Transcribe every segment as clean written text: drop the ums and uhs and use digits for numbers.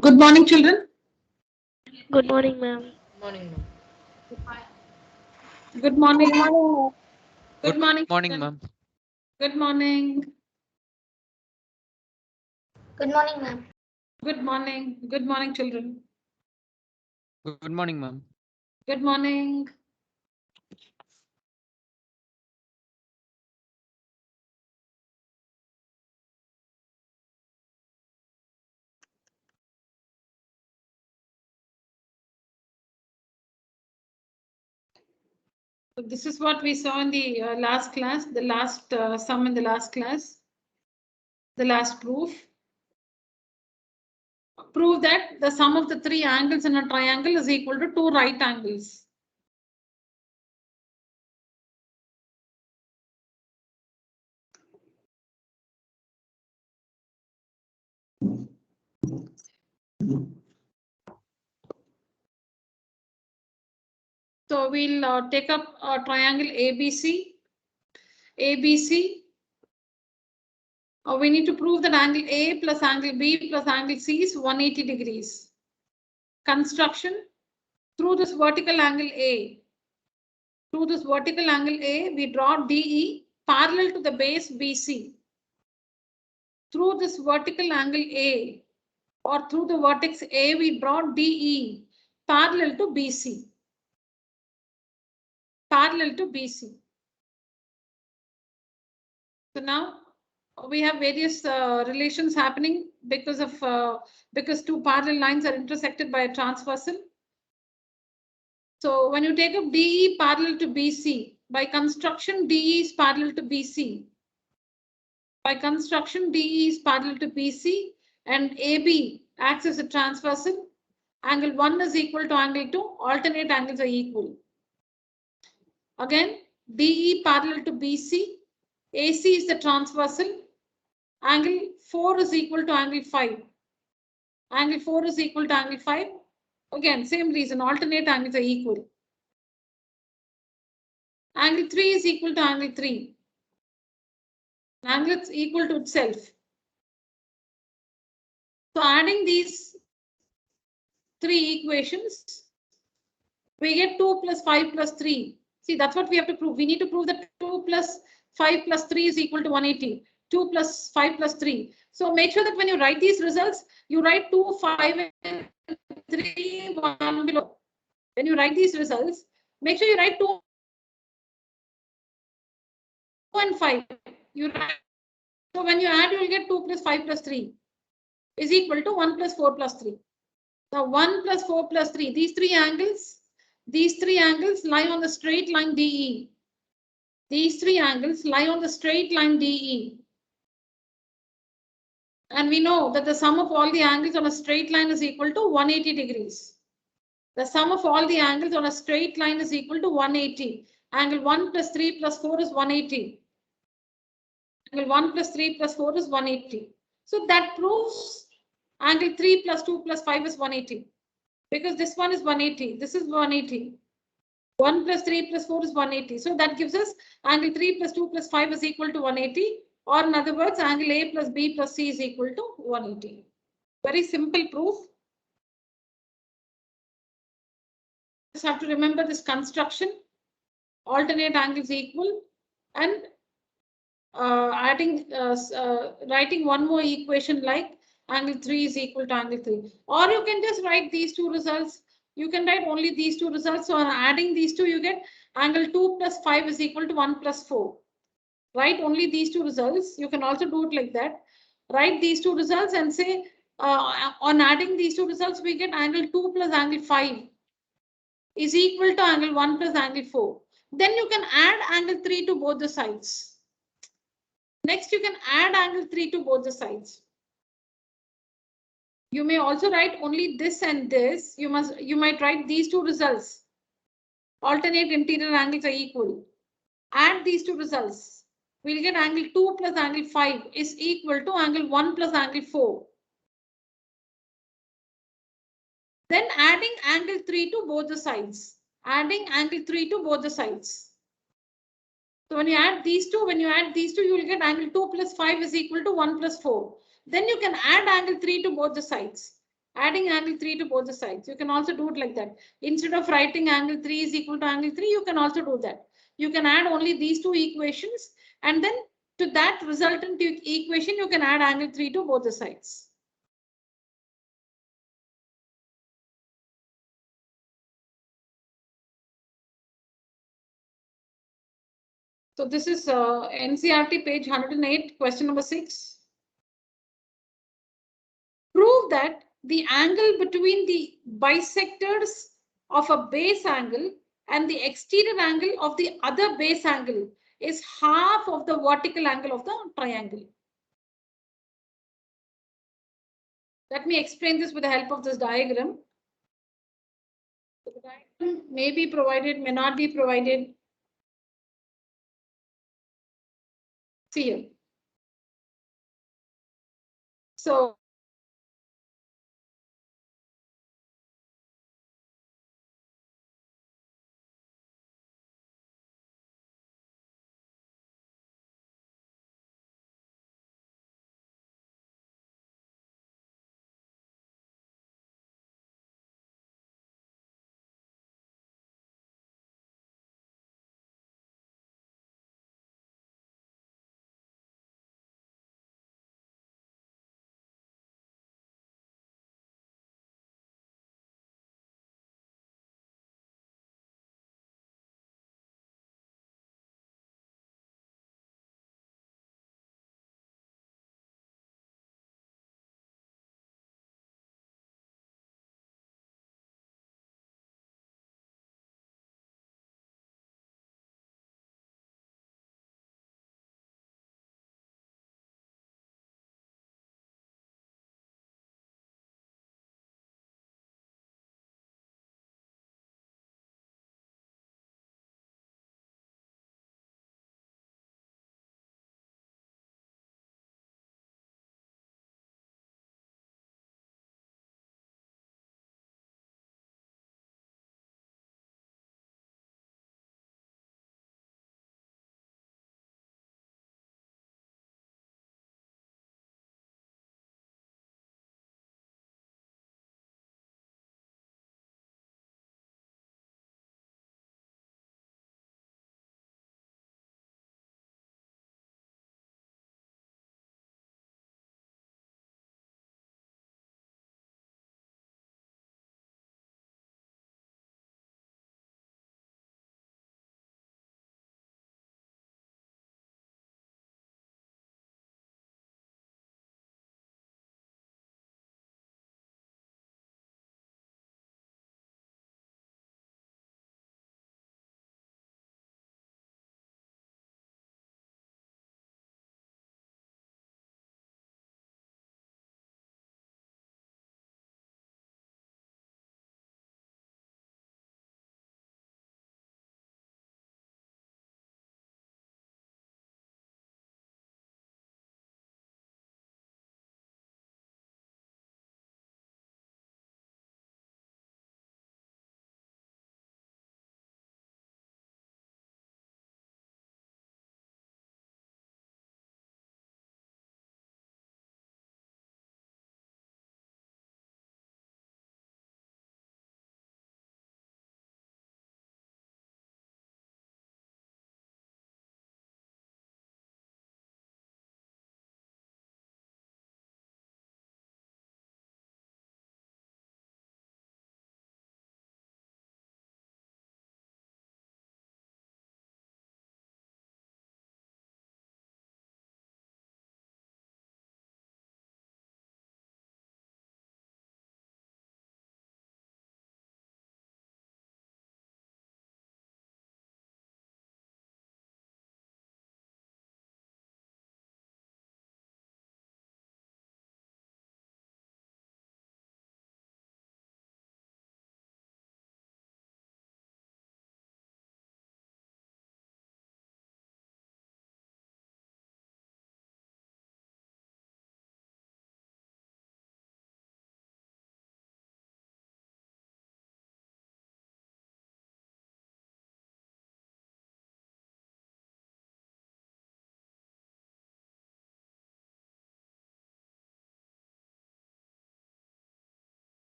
Good morning, children. Good morning, ma'am. Morning, ma'am. Good morning. Good Good morning, morning, children. ma'am. Good morning. Good morning, ma'am. Good morning. Good morning, children. Good morning, ma'am. Good morning. So this is what we saw in the last class, the last sum in the last class, the last proof. Prove that the sum of the three angles in a triangle is equal to two right angles. So we'll take up a triangle ABC. ABC. We need to prove that angle A plus angle B plus angle C is 180 degrees. Construction. Through this vertical angle A, we draw DE parallel to the base BC. Through this vertical angle A, or through the vertex A, we draw DE parallel to BC. Parallel to BC. So now we have various relations happening because two parallel lines are intersected by a transversal. So when you take up DE parallel to BC, by construction DE is parallel to BC. By construction, DE is parallel to BC and AB acts as a transversal. Angle 1 is equal to angle 2. Alternate angles are equal. Again, DE parallel to BC. AC is the transversal. Angle 4 is equal to angle 5. Angle 4 is equal to angle 5. Again, same reason. Alternate angles are equal. Angle 3 is equal to angle 3. Angle is equal to itself. So adding these three equations, we get 2 plus 5 plus 3. See, that's what we have to prove. We need to prove that 2 plus 5 plus 3 is equal to 180. 2 plus 5 plus 3. So make sure that when you write these results, you write 2, 5, and 3, 1 below. When you write these results, make sure you write 2 and 5. You write. So when you add, you will get 2 plus 5 plus 3 is equal to 1 plus 4 plus 3. Now 1 plus 4 plus 3, these three angles lie on the straight line DE. These three angles lie on the straight line DE. And we know that the sum of all the angles on a straight line is equal to 180 degrees. The sum of all the angles on a straight line is equal to 180. Angle 1 plus 3 plus 4 is 180. Angle 1 plus 3 plus 4 is 180. So that proves angle 3 plus 2 plus 5 is 180. Because this one is 180. This is 180. 1 plus 3 plus 4 is 180. So that gives us angle 3 plus 2 plus 5 is equal to 180. Or in other words, angle A plus B plus C is equal to 180. Very simple proof. Just have to remember this construction. Alternate angles equal and writing one more equation like angle 3 is equal to angle 3. Or you can just write these two results. You can write only these two results. So on adding these two, you get angle 2 plus 5 is equal to 1 plus 4. Write only these two results. You can also do it like that. Write these two results and say on adding these two results, we get angle 2 plus angle 5 is equal to angle 1 plus angle 4. Then you can add angle 3 to both the sides. Next, you can add angle 3 to both the sides. You may also write only this and this. You might write these two results. Alternate interior angles are equal. Add these two results. We'll get angle 2 plus angle 5 is equal to angle 1 plus angle 4. Then adding angle 3 to both the sides. Adding angle 3 to both the sides. So when you add these two, you will get angle 2 plus 5 is equal to 1 plus 4. then you can add angle 3 to both the sides. Adding angle 3 to both the sides. You can also do it like that. Instead of writing angle 3 is equal to angle 3, you can also do that. You can add only these two equations, and then to that resultant equation, you can add angle 3 to both the sides. So this is NCERT page 108, question number 6. Prove that the angle between the bisectors of a base angle and the exterior angle of the other base angle is half of the vertical angle of the triangle. Let me explain this with the help of this diagram. The diagram may be provided, may not be provided. See here. So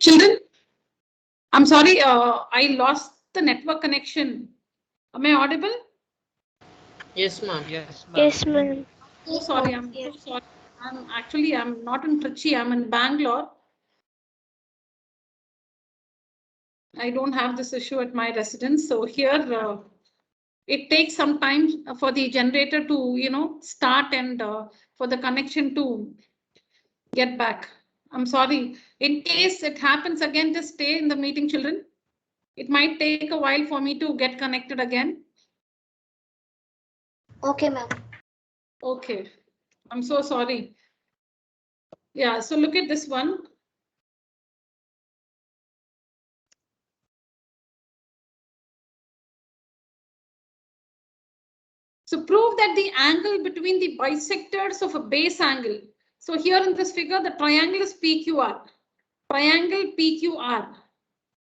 Children, I'm sorry, I lost the network connection. Am I audible? Yes, ma'am. Yes, ma'am. Yes, ma'am. So sorry, I'm so sorry. I'm not in Trichy, I'm in Bangalore. I don't have this issue at my residence. So here it takes some time for the generator to, start and for the connection to get back. I'm sorry. In case it happens again, just stay in the meeting, children. It might take a while for me to get connected again. Okay, ma'am. Okay. I'm so sorry. Yeah, so look at this one. So prove that the angle between the bisectors of a base angle. So here in this figure, the triangle is PQR. Triangle PQR.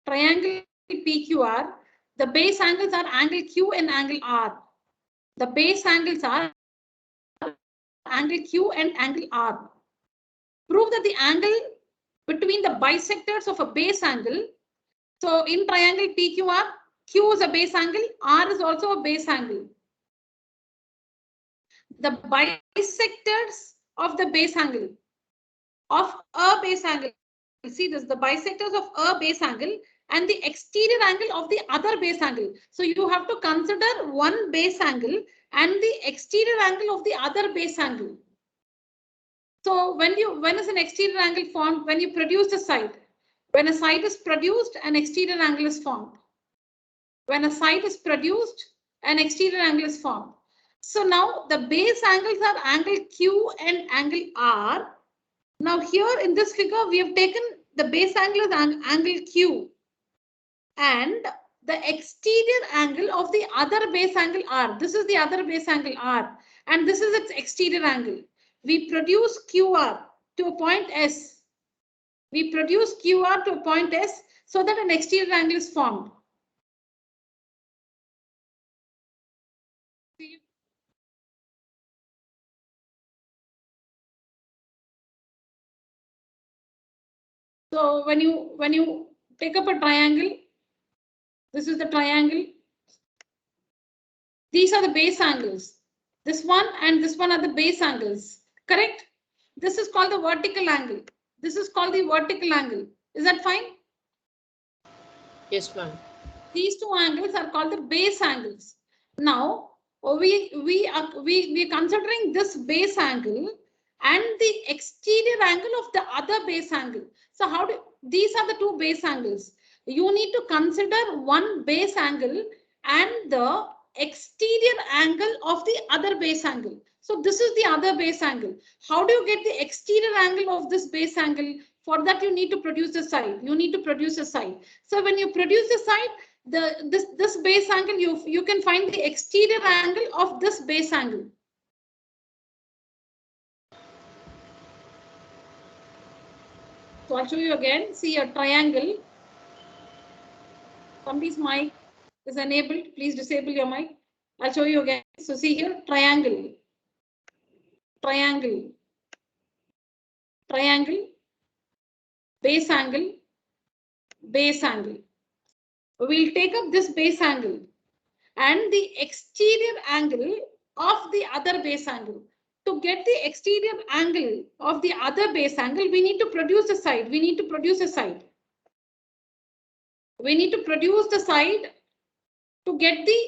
Triangle PQR. The base angles are angle Q and angle R. The base angles are angle Q and angle R. Prove that the angle between the bisectors of a base angle. So in triangle PQR, Q is a base angle, R is also a base angle. The bisectors of the base angle of a base angle. See this, the bisectors of a base angle and the exterior angle of the other base angle. So you have to consider one base angle and the exterior angle of the other base angle. So when is an exterior angle formed? When you produce a side. When a side is produced, an exterior angle is formed. When a side is produced, an exterior angle is formed. So now the base angles are angle Q and angle R. Now here in this figure, we have taken the base angle as angle Q and the exterior angle of the other base angle R. This is the other base angle R and this is its exterior angle. We produce QR to a point S. We produce QR to a point S so that an exterior angle is formed. So when you take up a triangle, this is the triangle. These are the base angles. This one and this one are the base angles. Correct? This is called the vertical angle. This is called the vertical angle. Is that fine? Yes, ma'am. These two angles are called the base angles. Now we are considering this base angle and the exterior angle of the other base angle. So these are the two base angles. You need to consider one base angle and the exterior angle of the other base angle. So this is the other base angle. How do you get the exterior angle of this base angle? For that, you need to produce a side. You need to produce a side. So when you produce a side, this base angle, you can find the exterior angle of this base angle. So I'll show you again. See a triangle. Somebody's mic is enabled. Please disable your mic. I'll show you again. So see here, triangle, triangle, triangle, base angle, base angle. We'll take up this base angle and the exterior angle of the other base angle. To get the exterior angle of the other base angle, we need to produce a side. We need to produce a side. We need to produce the side to get the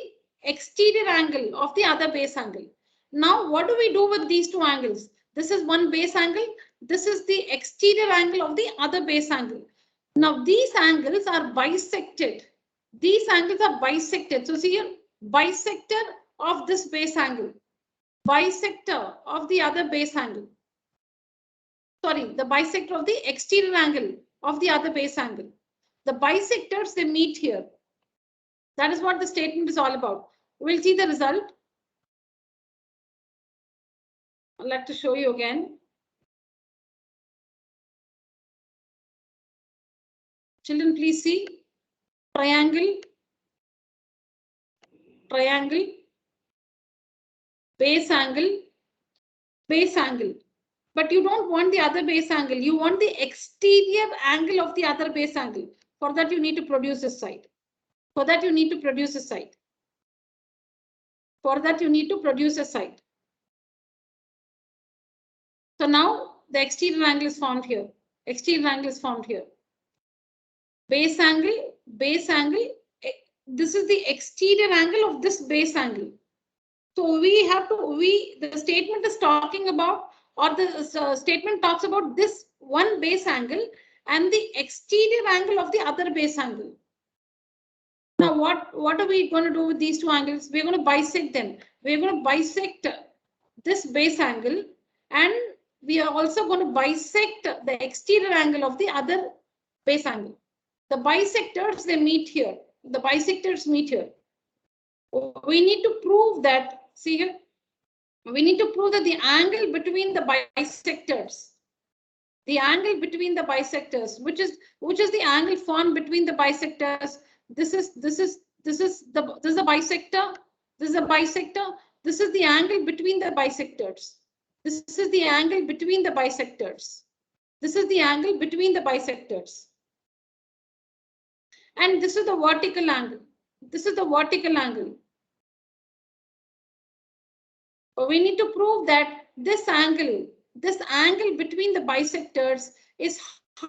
exterior angle of the other base angle. Now, what do we do with these two angles? This is one base angle. This is the exterior angle of the other base angle. Now, these angles are bisected. These angles are bisected. So see here, bisector of this base angle. Bisector of the other base angle. Sorry, the bisector of the exterior angle of the other base angle. The bisectors, they meet here. That is what the statement is all about. We'll see the result. I'd like to show you again. Children, please see. Triangle, triangle, base angle, base angle. But you don't want the other base angle. You want the exterior angle of the other base angle. For that, you need to produce a side. For that, you need to produce a side. For that, you need to produce a side. So now the exterior angle is formed here. Exterior angle is formed here. Base angle, base angle. This is the exterior angle of this base angle. So we have to, the statement is talking about, or the statement talks about this one base angle and the exterior angle of the other base angle. Now, what are we going to do with these two angles? We're going to bisect them. We're going to bisect this base angle, and we are also going to bisect the exterior angle of the other base angle. The bisectors, they meet here. The bisectors meet here. We need to prove that, see here, we need to prove that the angle between the bisectors, the angle between the bisectors, which is the angle formed between the bisectors. This is the bisector. This is a bisector. This is the angle between the bisectors. This is the angle between the bisectors. This is the angle between the bisectors. And this is the vertical angle. This is the vertical angle. We need to prove that this angle between the bisectors is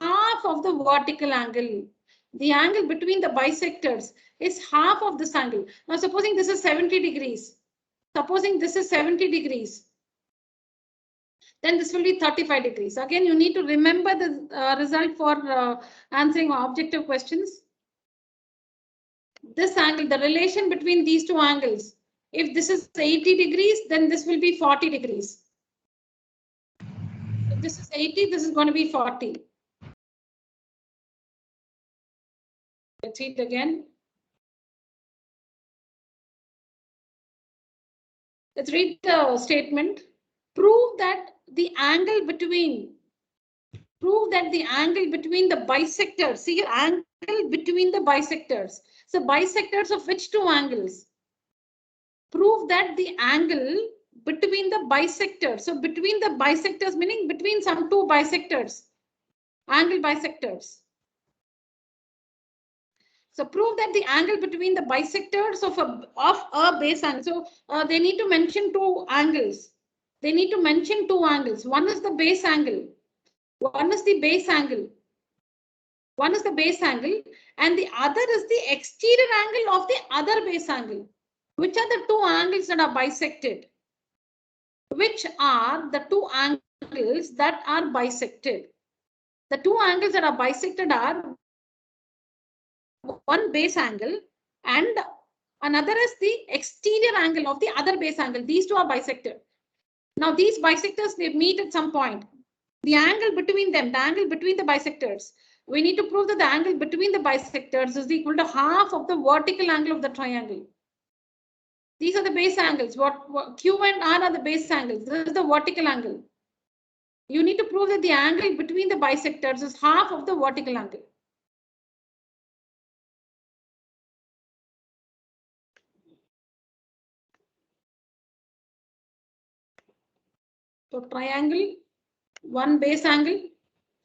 half of the vertical angle. The angle between the bisectors is half of this angle. Now, supposing this is 70 degrees. Supposing this is 70 degrees. Then this will be 35 degrees. Again, you need to remember the result for answering objective questions. This angle, the relation between these two angles. If this is 80 degrees, then this will be 40 degrees. If this is 80, this is going to be 40. Let's see it again. Let's read the statement. Prove that the angle between the bisectors. See your angle between the bisectors. So bisectors of which two angles? Prove that the angle between the bisectors. So between the bisectors, meaning between some two bisectors, angle bisectors. So prove that the angle between the bisectors of a base angle. So they need to mention two angles. They need to mention two angles. One is the base angle. One is the base angle. One is the base angle, and the other is the exterior angle of the other base angle. Which are the two angles that are bisected? Which are the two angles that are bisected? The two angles that are bisected are one base angle and another is the exterior angle of the other base angle. These two are bisected. Now these bisectors, they meet at some point. The angle between them, the angle between the bisectors, we need to prove that the angle between the bisectors is equal to half of the vertical angle of the triangle. These are the base angles. What Q and R are the base angles. This is the vertical angle. You need to prove that the angle between the bisectors is half of the vertical angle. So triangle, one base angle.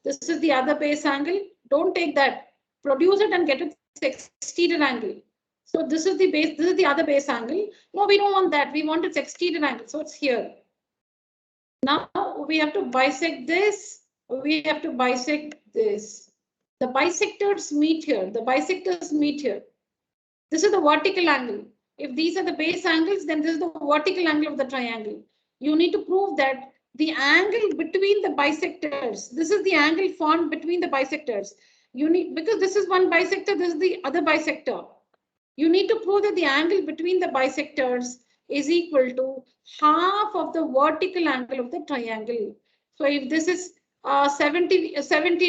This is the other base angle. Don't take that. Produce it and get its exterior angle. So this is the base, this is the other base angle. No, we don't want that. We want its exterior angle. So it's here. Now we have to bisect this. We have to bisect this. The bisectors meet here. The bisectors meet here. This is the vertical angle. If these are the base angles, then this is the vertical angle of the triangle. You need to prove that the angle between the bisectors, this is the angle formed between the bisectors. You need, because this is one bisector, this is the other bisector. You need to prove that the angle between the bisectors is equal to half of the vertical angle of the triangle. So if this is 70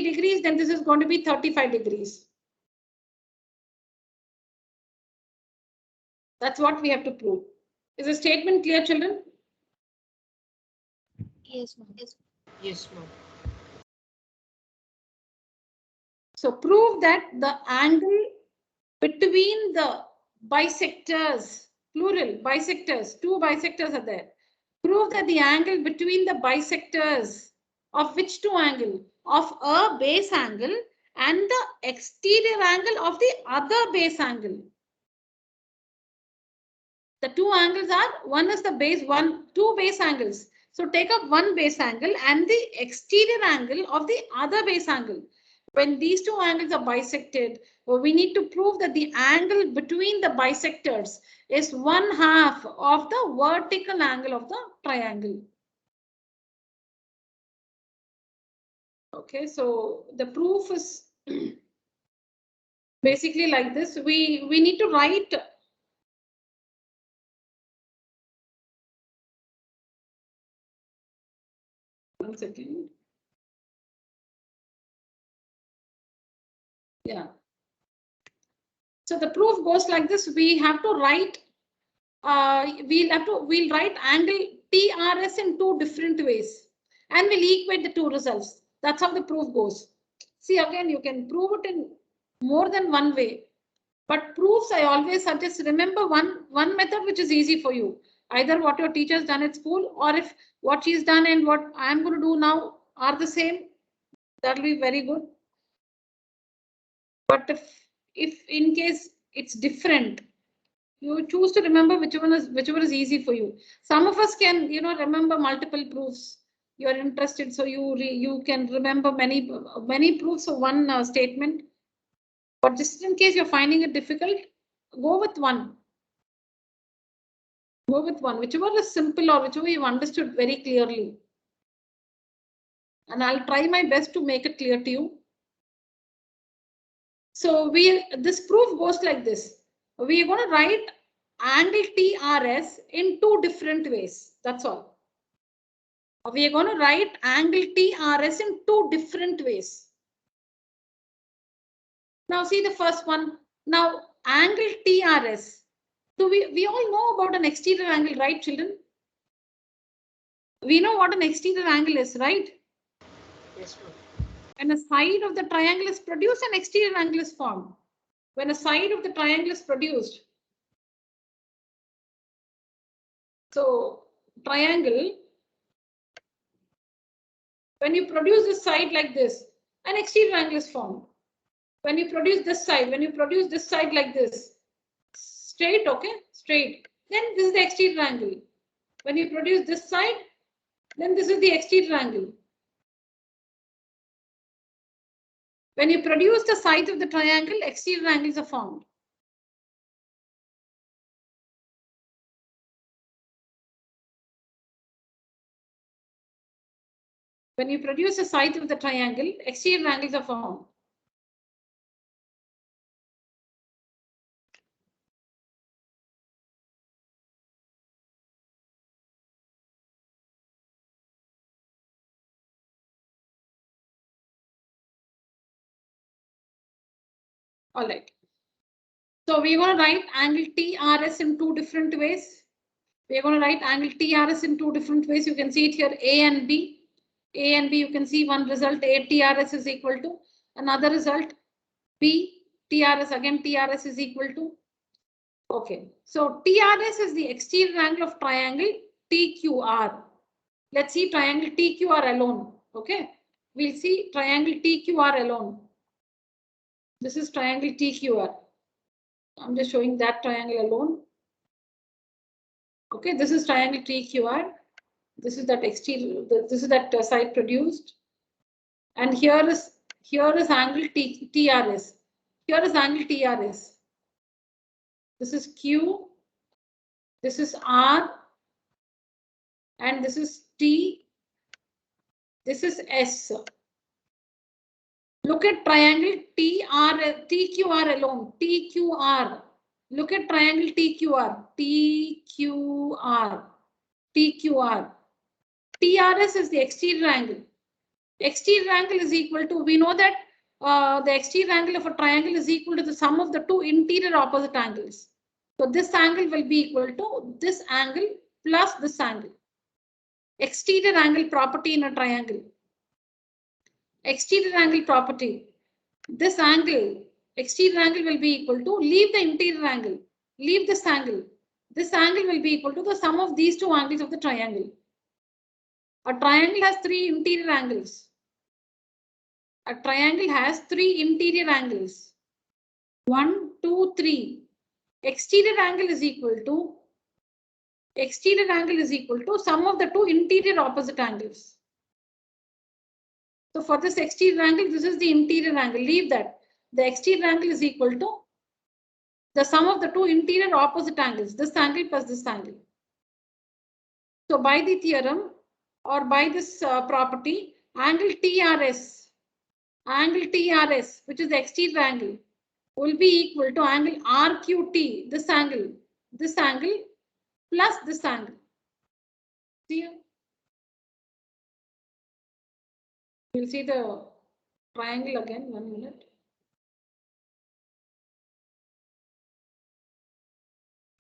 degrees, then this is going to be 35 degrees. That's what we have to prove. Is the statement clear, children? Yes, ma'am. Yes, ma'am. So prove that the angle between the bisectors, plural, bisectors, two bisectors are there. Prove that the angle between the bisectors Of which two angle? Of a base angle and the exterior angle of the other base angle. The two angles are, one is the base, two base angles. So take up one base angle and the exterior angle of the other base angle. When these two angles are bisected, we need to prove that the angle between the bisectors is 1/2 of the vertical angle of the triangle. Okay, so the proof is basically like this. We need to write one second. Yeah. So the proof goes like this. We have to write. We'll write angle TRS in two different ways, and we'll equate the two results. That's how the proof goes. See, again, you can prove it in more than one way, but proofs I always suggest remember one method which is easy for you. Either what your teacher has done at school, or if what she's done and what I'm going to do now are the same, that'll be very good. But if in case it's different, you choose to remember whichever is easy for you. Some of us can, remember multiple proofs. You are interested, so you can remember many proofs of one statement. But just in case you're finding it difficult, go with one. Go with one, whichever is simple or whichever you've understood very clearly. And I'll try my best to make it clear to you. So this proof goes like this. We are going to write angle TRS in two different ways. That's all. We are going to write angle TRS in two different ways. Now see the first one. Now angle TRS. So we all know about an exterior angle, right, children? We know what an exterior angle is, right? Yes, ma'am. When a side of the triangle is produced, an exterior angle is formed. When a side of the triangle is produced, so triangle, when you produce this side like this, an exterior angle is formed. When you produce this side like this, straight, okay, straight, then this is the exterior angle. When you produce this side, then this is the exterior angle. When you produce the sides of the triangle, exterior angles are formed. When you produce the sides of the triangle, exterior angles are formed. All right. So we're going to write angle TRS in two different ways. We're going to write angle TRS in two different ways. You can see it here, A and B. A and B, you can see one result, A TRS is equal to another result, B TRS, again TRS is equal to. Okay, so TRS is the exterior angle of triangle TQR. Let's see triangle TQR alone. Okay, we'll see triangle TQR alone. This is triangle TQR. I'm just showing that triangle alone. Okay, this is triangle TQR. This is that exterior. This is that side produced. And here is angle TRS. Here is angle TRS. This is Q. This is R. And this is T. This is S. Look at triangle TQR alone. TQR. Look at triangle TQR. TQR. TRS is the exterior angle. Exterior angle is equal to, we know that the exterior angle of a triangle is equal to the sum of the two interior opposite angles. So this angle will be equal to this angle plus this angle. Exterior angle property in a triangle. Exterior angle property. This angle, exterior angle will be equal to, leave the interior angle, leave this angle. This angle will be equal to the sum of these two angles of the triangle. A triangle has three interior angles. A triangle has three interior angles. 1, 2, 3. Exterior angle is equal to sum of the two interior opposite angles. So for this exterior angle, this is the interior angle. Leave that. The exterior angle is equal to the sum of the two interior opposite angles. This angle plus this angle. So by the theorem or by this property, angle TRS, which is the exterior angle, will be equal to angle RQT, this angle plus this angle. See you. We'll see the triangle again, 1 minute.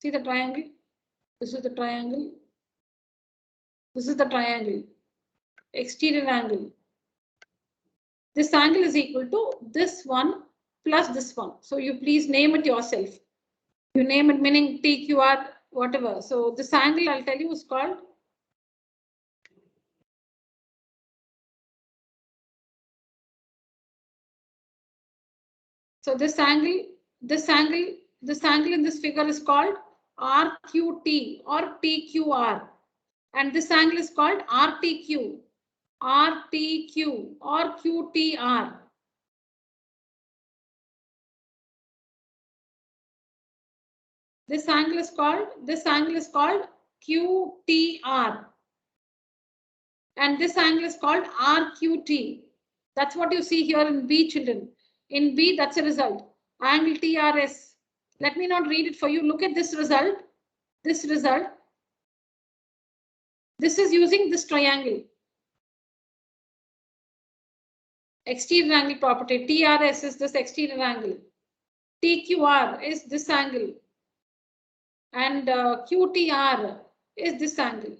See the triangle? This is the triangle. This is the triangle. Exterior angle. This angle is equal to this one plus this one. So you please name it yourself. You name it meaning TQR, whatever. So this angle I'll tell you is called this angle in this figure is called RQT or TQR. And this angle is called RTQ or QTR. This angle is called QTR. And this angle is called RQT. That's what you see here in B, children. In B, that's a result. Angle TRS. Let me not read it for you. Look at this result. This result. This is using this triangle. Exterior angle property. TRS is this exterior angle. TQR is this angle. And QTR is this angle.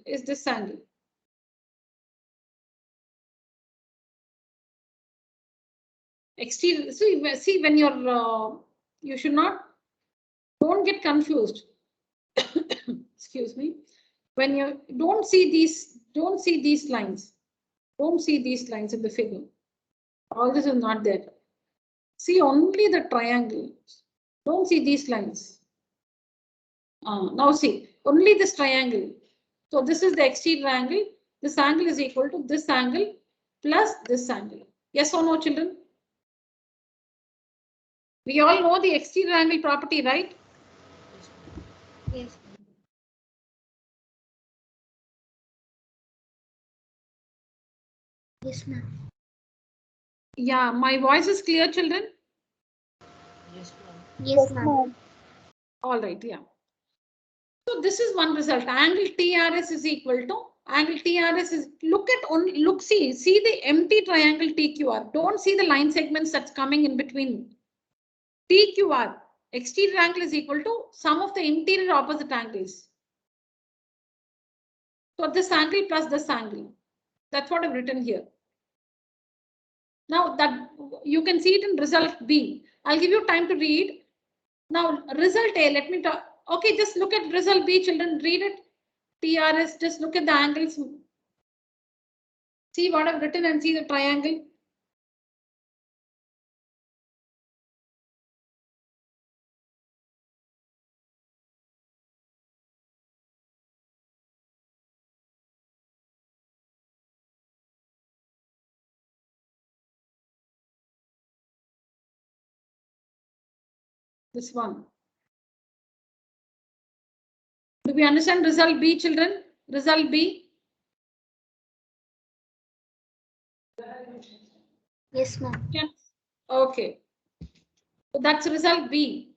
Exterior. See when you're you should not, don't get confused. Excuse me. When you don't see these lines. Don't see these lines in the figure. All this is not there. See only the triangle. Don't see these lines. Now see only this triangle. So this is the exterior angle. This angle is equal to this angle plus this angle. Yes or no, children? We all know the exterior angle property, right? Yes. Yes, ma'am. Yeah, my voice is clear, children? Yes, ma'am. Yes, ma'am. All right, yeah. So this is one result. Angle TRS is equal to see the empty triangle TQR. Don't see the line segments that's coming in between. TQR, exterior angle is equal to sum of the interior opposite angles. So this angle plus this angle. That's what I've written here. Now that you can see it in result B. I'll give you time to read. Now result A, let me talk. Okay, just look at result B, children. Read it. TRS, just look at the angles. See what I've written and see the triangle. This one. Do we understand result B, children? Result B? Yes, ma'am. Yes. Okay. So that's result B.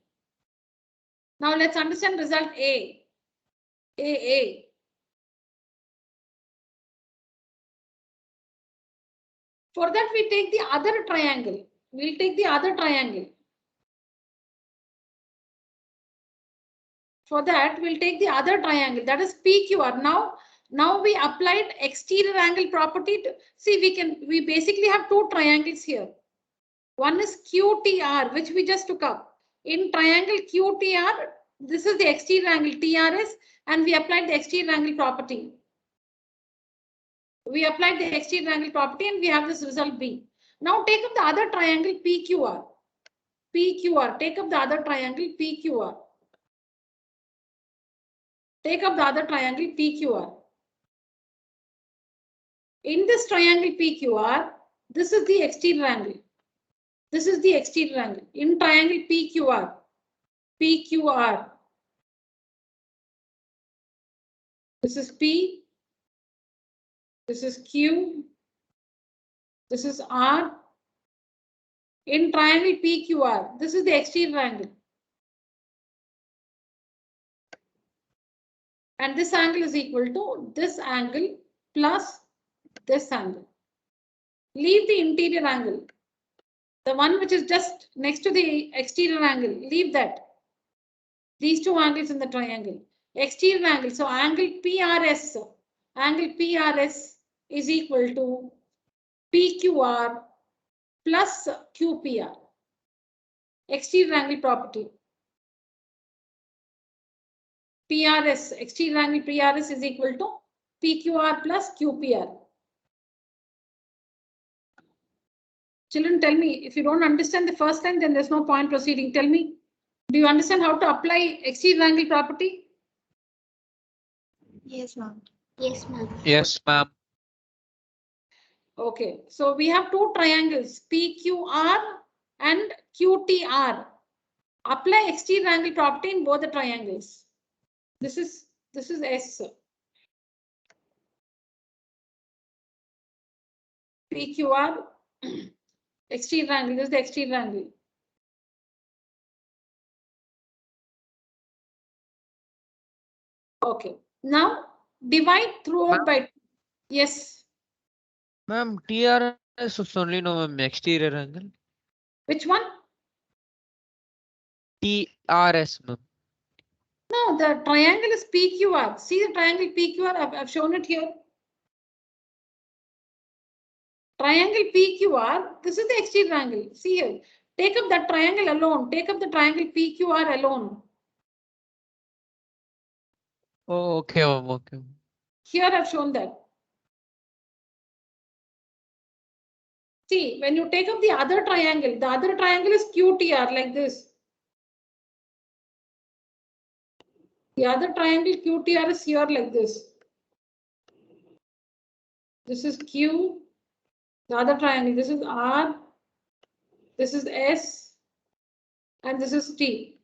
Now let's understand result A. A. For that, we take the other triangle. We'll take the other triangle. For that, we'll take the other triangle, that is PQR. Now we applied exterior angle property to see we basically have two triangles here. One is QTR, which we just took up. In triangle QTR, this is the exterior angle TRS, and we applied the exterior angle property. We applied the exterior angle property and we have this result B. Now take up the other triangle PQR. PQR. Take up the other triangle PQR. Take up the other triangle PQR. In this triangle PQR, this is the exterior angle. This is the exterior angle. In triangle PQR. PQR. This is P. This is Q. This is R. In triangle PQR, this is the exterior angle. And this angle is equal to this angle plus this angle. Leave the interior angle. The one which is just next to the exterior angle, leave that. These two angles in the triangle. Exterior angle, so angle PRS is equal to PQR plus QPR. Exterior angle property. PRS, exterior angle PRS is equal to PQR plus QPR. Children, tell me, if you don't understand the first time, then there's no point proceeding. Tell me, do you understand how to apply exterior angle property? Yes, ma'am. Yes, ma'am. Yes, ma'am. Okay, so we have two triangles, PQR and QTR. Apply exterior angle property in both the triangles. This is S. PQR, exterior angle, this is the exterior angle. Okay, now divide throughout by, yes. Ma'am, TRS is only no ma'am exterior angle. Which one? TRS, ma'am. No, the triangle is PQR. See the triangle PQR, I've shown it here. Triangle PQR, this is the exterior angle. See here, take up that triangle alone. Take up the triangle PQR alone. Oh, okay, ma'am. Okay. Here I've shown that. See, when you take up the other triangle is QTR like this. The other triangle QTR is here like this. This is Q. The other triangle, this is R. This is S. And this is T.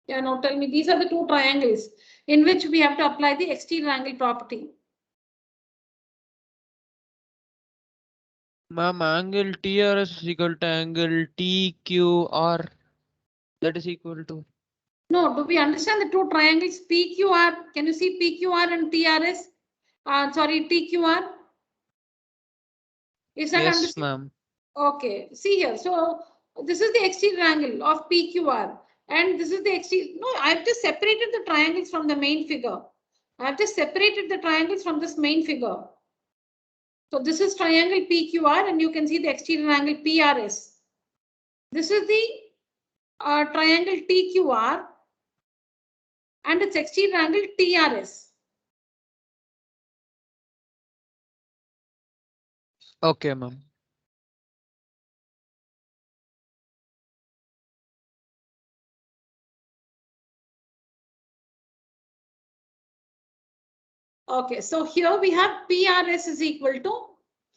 Yeah, now tell me, these are the two triangles in which we have to apply the exterior angle property. Ma'am, angle TRS is equal to angle TQR. That is equal to. No, do we understand the two triangles PQR? Can you see PQR and TRS? Sorry, TQR. Is that Yes, understood? ma'am. Okay, see here. So this is the exterior angle of PQR. And this is the exterior. No, I've just separated the triangles from the main figure. I've just separated the triangles from this main figure. So this is triangle PQR and you can see the exterior angle PRS. This is the triangle TQR and its exterior angle TRS. Okay, ma'am. Okay, so here we have PRS is equal to,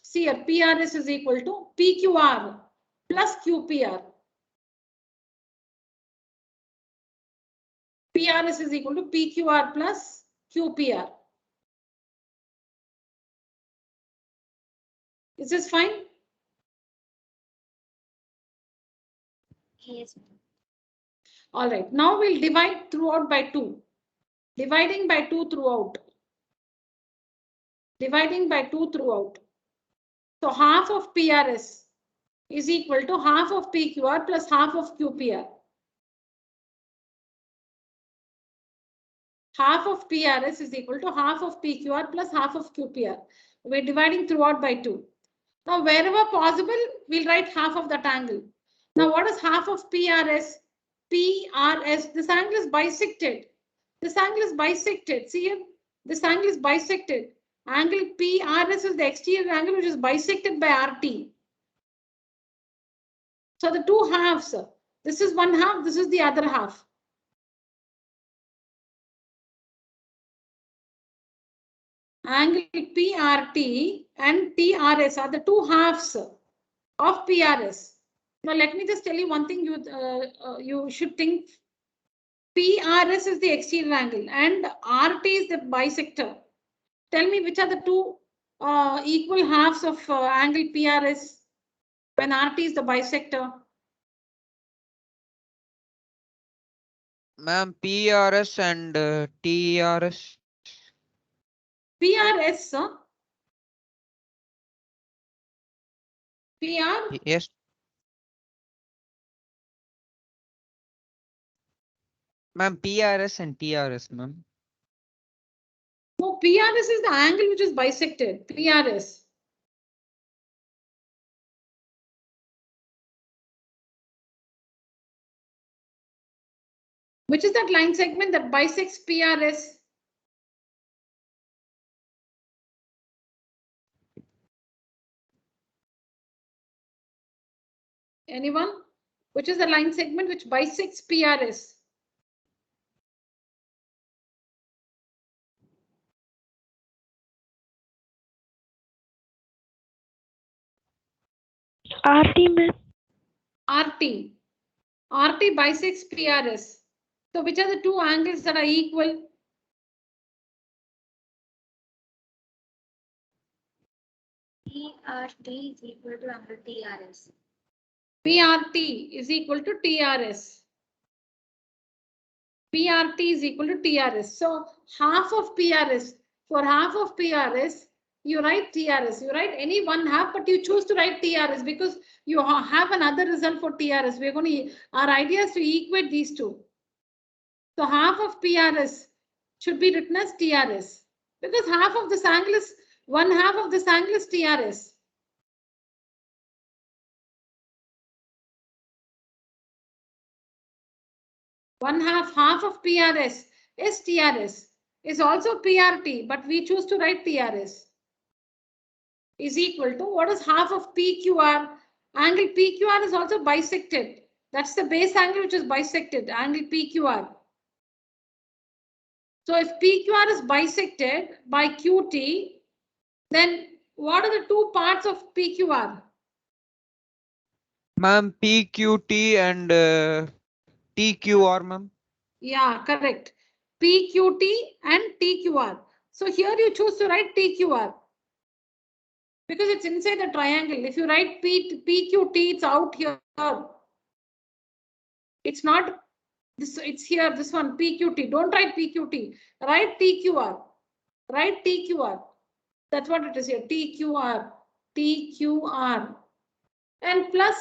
see here, PRS is equal to PQR plus QPR. PRS is equal to PQR plus QPR. Is this fine? Yes, ma'am. All right, now we'll divide throughout by 2. Dividing by 2 throughout. Dividing by 2 throughout. So half of PRS is equal to half of PQR plus half of QPR. Half of PRS is equal to half of PQR plus half of QPR. We're dividing throughout by 2. Now, wherever possible, we'll write half of that angle. Now, what is half of PRS? PRS, this angle is bisected. This angle is bisected. See here, this angle is bisected. Angle PRS is the exterior angle which is bisected by RT. So the two halves, this is one half, this is the other half. Angle PRT and TRS are the two halves of PRS. Now let me just tell you one thing you should think. PRS is the exterior angle and RT is the bisector. Tell me which are the two equal halves of angle PRS when RT is the bisector. Ma'am, PRS and TRS. PRS, PR, Yes. Ma'am, PRS and TRS, ma'am. no, PRS is the angle which is bisected, PRS. Which is that line segment that bisects PRS? Anyone? Which is the line segment which bisects PRS? RT, ma'am. RT. RT bisects PRS. So which are the two angles that are equal? PRT is equal to angle TRS. PRT is equal to TRS. PRT is equal to TRS. So half of PRS, for half of PRS, you write TRS. You write any one half, but you choose to write TRS because you have another result for TRS. We're going to, our idea is to equate these two. So half of PRS should be written as TRS because half of this angle is, one half of this angle is TRS. One half of PRS is TRS, is also PRT, but we choose to write TRS. Is equal to, what is half of PQR? Angle PQR is also bisected. That's the base angle which is bisected, angle PQR. So if PQR is bisected by QT, then what are the two parts of PQR? Ma'am, PQT and TQR, ma'am. Yeah, correct. PQT and TQR. So here you choose to write TQR because it's inside the triangle. If you write PQT, it's out here. It's not this, it's here, this one, PQT. Don't write PQT. Write TQR. Write TQR. That's what it is here. TQR. TQR. And plus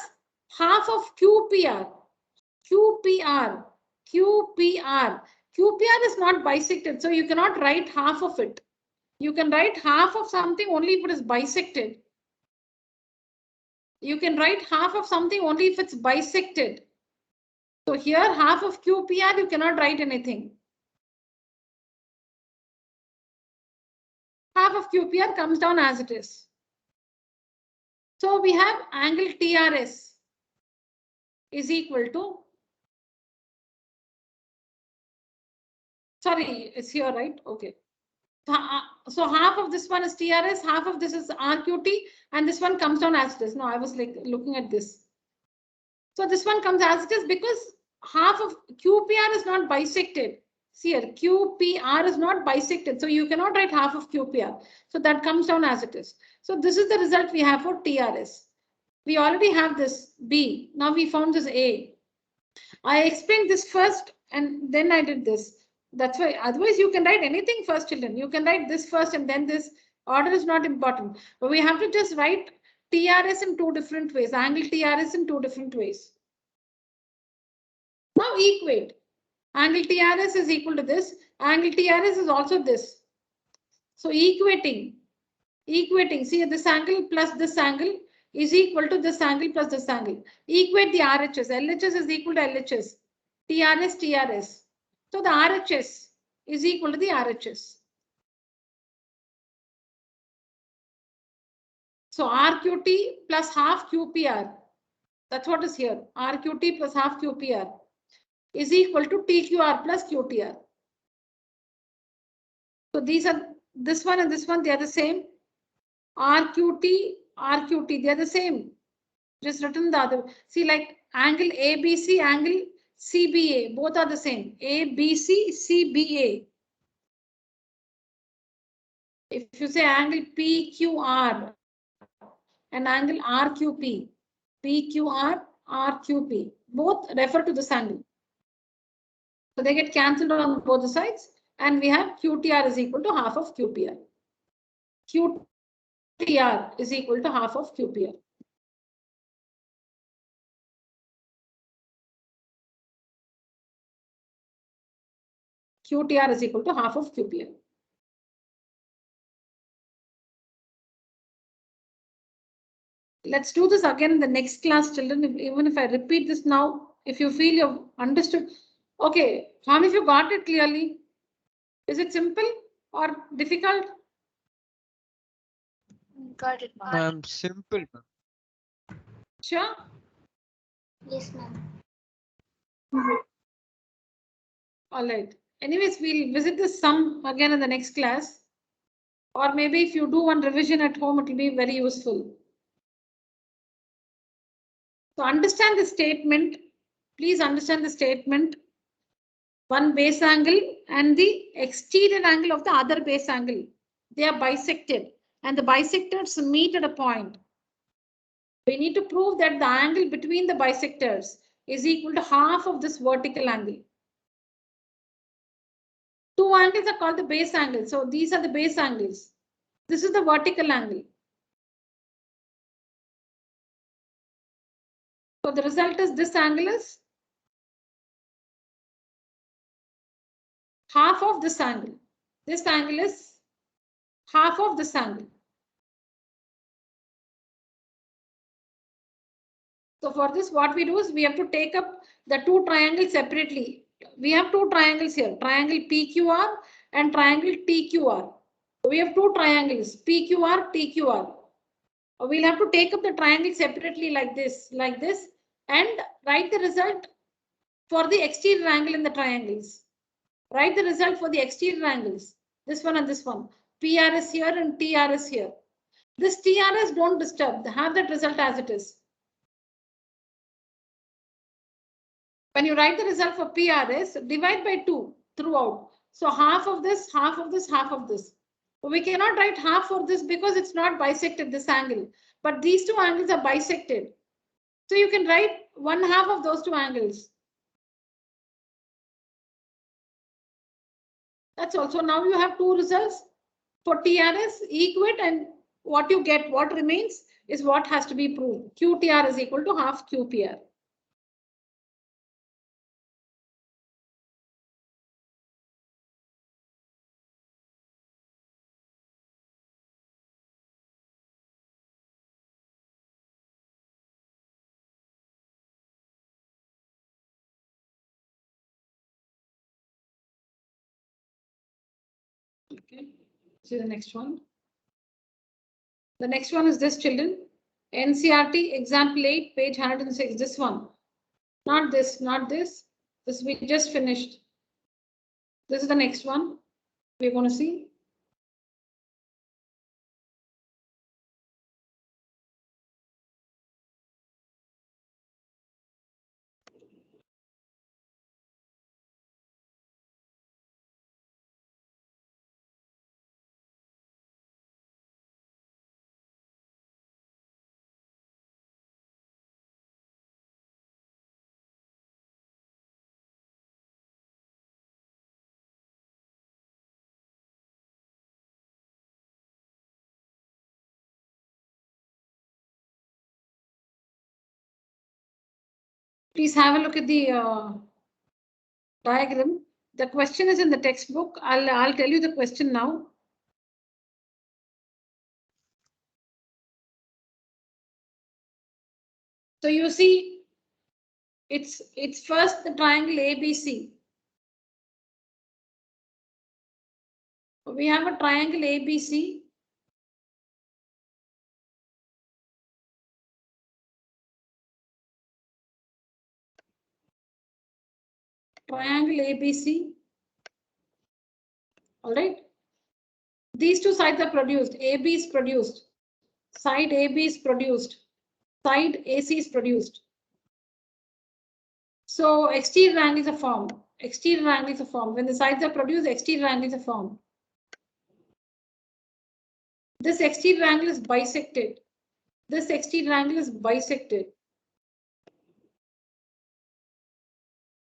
half of QPR. QPR. QPR. QPR is not bisected, so you cannot write half of it. You can write half of something only if it is bisected. You can write half of something only if it's bisected. So here half of QPR, you cannot write anything. Half of QPR comes down as it is. So we have angle TRS is equal to, sorry, it's here, right? Okay. So half of this one is TRS, half of this is RQT, and this one comes down as it is. No, I was like looking at this. So this one comes as it is because half of QPR is not bisected. See here, QPR is not bisected. So you cannot write half of QPR. So that comes down as it is. So this is the result we have for TRS. We already have this B. Now we found this A. I explained this first and then I did this. That's why, otherwise you can write anything first, children. You can write this first and then this. Order is not important. But we have to just write TRS in two different ways. Angle TRS in two different ways. Now equate. Angle TRS is equal to this. Angle TRS is also this. So equating. See this angle plus this angle is equal to this angle plus this angle. Equate the RHS. LHS is equal to LHS. TRS. So the RHS is equal to the RHS. So RQT plus half QPR. That's what is here. RQT plus half QPR is equal to TQR plus QTR. So these are this one and this one, they are the same. RQT, RQT, they are the same. Just written the other. See, like angle ABC, angle CBA, both are the same. ABC, CBA. If you say angle PQR and angle RQP, PQR, RQP, both refer to this angle. So they get cancelled on both the sides, and we have QTR is equal to half of QPR. QTR is equal to half of QPR. QTR is equal to half of QPR. Let's do this again in the next class, children. Even if I repeat this now, if you feel you've understood. Okay, how many of you got it clearly? Is it simple or difficult? Got it, ma'am. Simple. Sure. Yes, ma'am. All right. Anyways, we'll visit this sum again in the next class. Or maybe if you do one revision at home, it will be very useful. So understand the statement. Please understand the statement. One base angle and the exterior angle of the other base angle. They are bisected and the bisectors meet at a point. We need to prove that the angle between the bisectors is equal to half of this vertical angle. Two angles are called the base angles. So these are the base angles. This is the vertical angle. So the result is this angle is half of this angle. This angle is half of this angle. So for this, what we do is we have to take up the two triangles separately. We have two triangles here, triangle PQR and triangle TQR. So we have two triangles, PQR, TQR. We'll have to take up the triangle separately like this, and write the result for the exterior angle in the triangles. Write the result for the exterior angles, this one and this one. PR is here and TR is here. This TRS don't disturb, have that result as it is. When you write the result for PRS, divide by 2 throughout. So half of this, half of this, half of this. We cannot write half for this because it's not bisected, this angle. But these two angles are bisected. So you can write 1/2 of those two angles. That's also now you have two results for TRS, equate, and what you get, what remains is what has to be proved. QTR is equal to half QPR. Okay, see the next one. The next one is this, children. NCRT example 8, page 106. This one. Not this, not this. This we just finished. This is the next one we're going to see. Please have a look at the diagram. The question is in the textbook. I'll tell you the question now. So you see, it's first the triangle ABC. We have a triangle ABC. triangle ABC. All right. These two sides are produced. AB is produced. Side AB is produced. Side AC is produced. So exterior angles are formed. Exterior angles are formed. When the sides are produced, exterior angles are formed. This exterior angle is bisected. This exterior angle is bisected.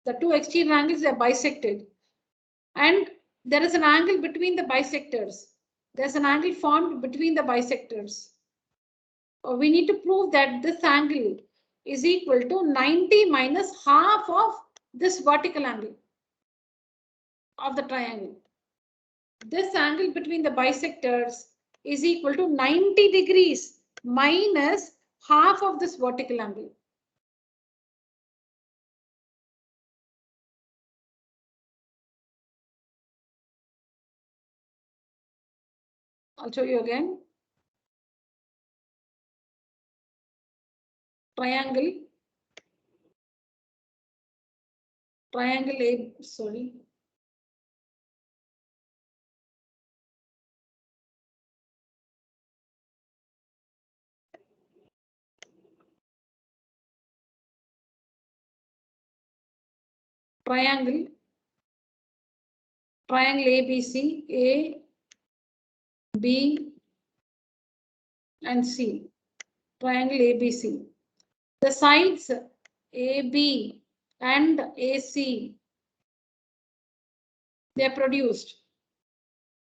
The two exterior angles are bisected. And there is an angle between the bisectors. There's an angle formed between the bisectors. We need to prove that this angle is equal to 90 minus half of this vertical angle of the triangle. This angle between the bisectors is equal to 90 degrees minus half of this vertical angle. I'll show you again. Triangle A, sorry. Triangle ABC, A, B, and C. Triangle ABC. The sides AB and AC, they are produced.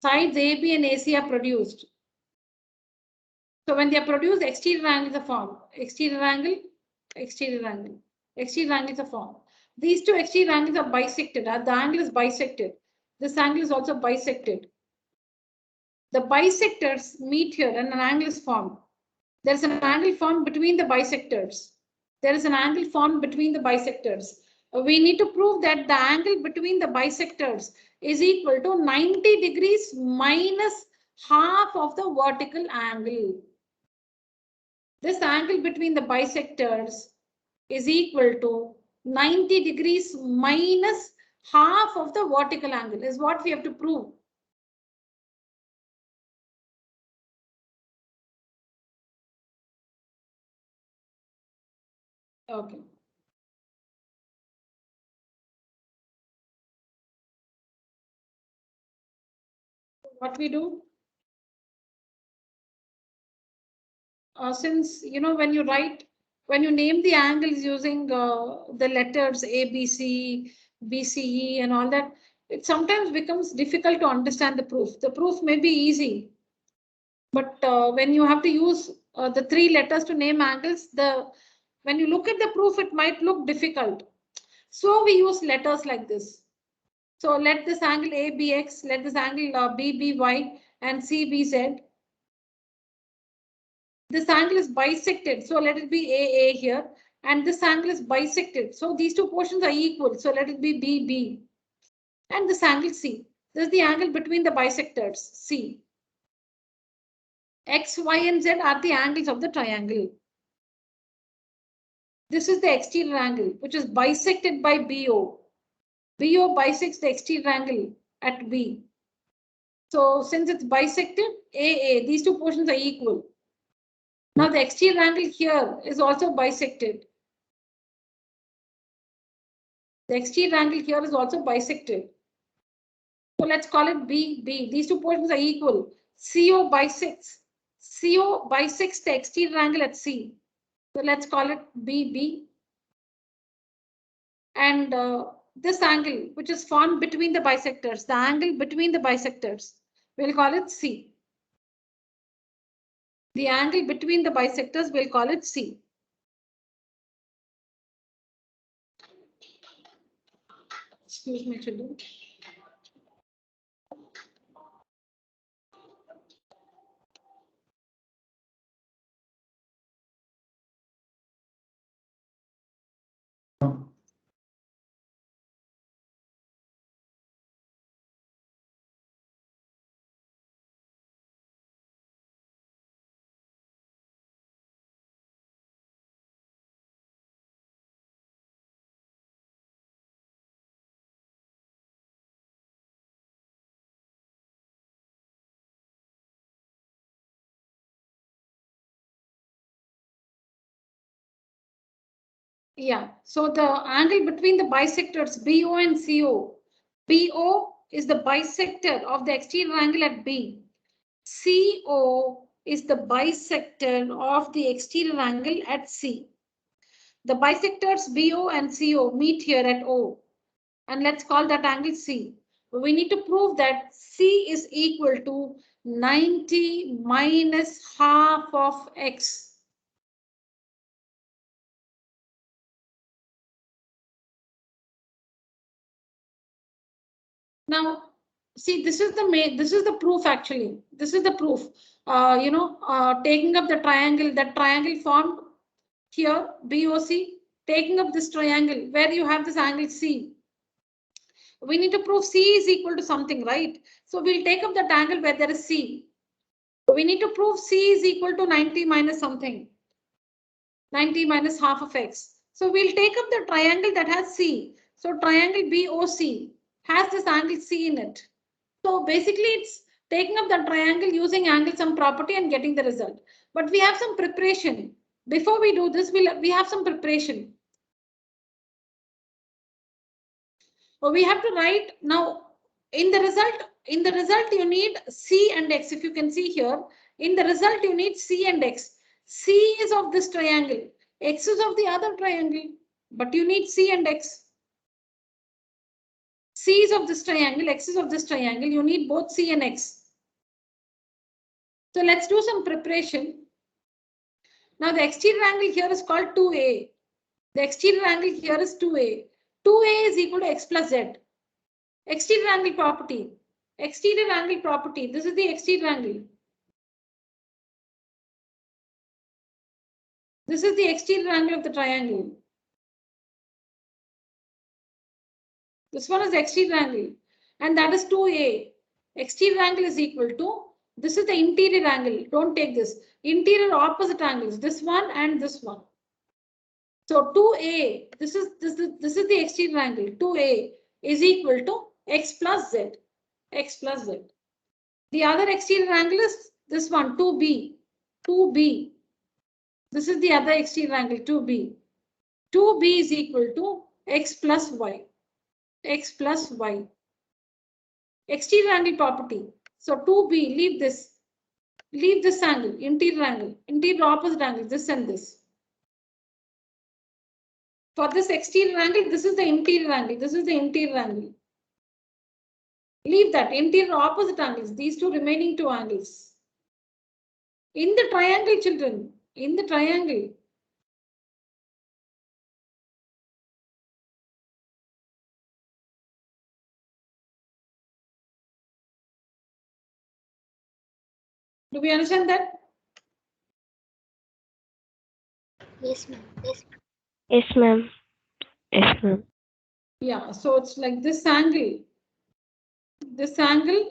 Sides AB and AC are produced. So when they are produced, exterior angles are formed. Exterior angle, exterior angle, exterior angles are formed. These two exterior angles are bisected. The angle is bisected. This angle is also bisected. The bisectors meet here and an angle is formed. There is an angle formed between the bisectors. There is an angle formed between the bisectors. We need to prove that the angle between the bisectors is equal to 90 degrees minus half of the vertical angle. This angle between the bisectors is equal to 90 degrees minus half of the vertical angle is what we have to prove. Okay. What we do? Since, when you write, when you name the angles using the letters A, B, C, B, C, E and all that, it sometimes becomes difficult to understand the proof. The proof may be easy, but when you have to use the three letters to name angles, when you look at the proof, it might look difficult. So we use letters like this. So let this angle A be X, let this angle B be Y, and C be Z. This angle is bisected, so let it be AA here, and this angle is bisected, so these two portions are equal, so let it be BB. And this angle C, this is the angle between the bisectors, C. X, Y, and Z are the angles of the triangle. This is the exterior angle, which is bisected by BO. BO bisects the exterior angle at B. So since it's bisected, AA, these two portions are equal. Now the exterior angle here is also bisected. The exterior angle here is also bisected. So let's call it BB. These two portions are equal. CO bisects the exterior angle at C. So let's call it BB. And this angle, which is formed between the bisectors, the angle between the bisectors, we'll call it C. The angle between the bisectors, we'll call it C. Excuse me, children. Yeah, so the angle between the bisectors BO and CO. BO is the bisector of the exterior angle at B. CO is the bisector of the exterior angle at C. The bisectors BO and CO meet here at O. And let's call that angle C. We need to prove that C is equal to 90 minus half of X. Now, see, this is the proof actually. This is the proof. Taking up the triangle, that triangle formed here, BOC, taking up this triangle where you have this angle C. We need to prove C is equal to something, right? So we'll take up that angle where there is C. We need to prove C is equal to 90 minus something. 90 minus half of X. So we'll take up the triangle that has C. So triangle BOC has this angle C in it. So basically it's taking up the triangle using angle sum property and getting the result. But we have some preparation. Before we do this, we have some preparation. So we have to write now in the result you need C and X. If you can see here, in the result you need C and X. C is of this triangle, X is of the other triangle, but you need C and X. C is of this triangle, X is of this triangle, you need both C and X. So let's do some preparation. Now the exterior angle here is called 2A. The exterior angle here is 2A. 2A is equal to X plus Z. Exterior angle property. Exterior angle property. This is the exterior angle. This is the exterior angle of the triangle. This one is the exterior angle. And that is 2A. Exterior angle is equal to, this is the interior angle. Don't take this. Interior opposite angles. This one and this one. So 2A, this is the exterior angle. 2A is equal to X plus Z. X plus Z. The other exterior angle is this one, 2B. 2B. This is the other exterior angle, 2B. 2B is equal to X plus Y. X plus Y. Exterior angle property. So 2B, leave this. Leave this angle, interior opposite angle, this and this. For this exterior angle, this is the interior angle. This is the interior angle. Leave that, interior opposite angles, these two remaining two angles. In the triangle, children, in the triangle. Do we understand that? Yes, ma'am. Yes. Yes, ma'am. Yes, ma'am. Yeah, so it's like this angle. This angle.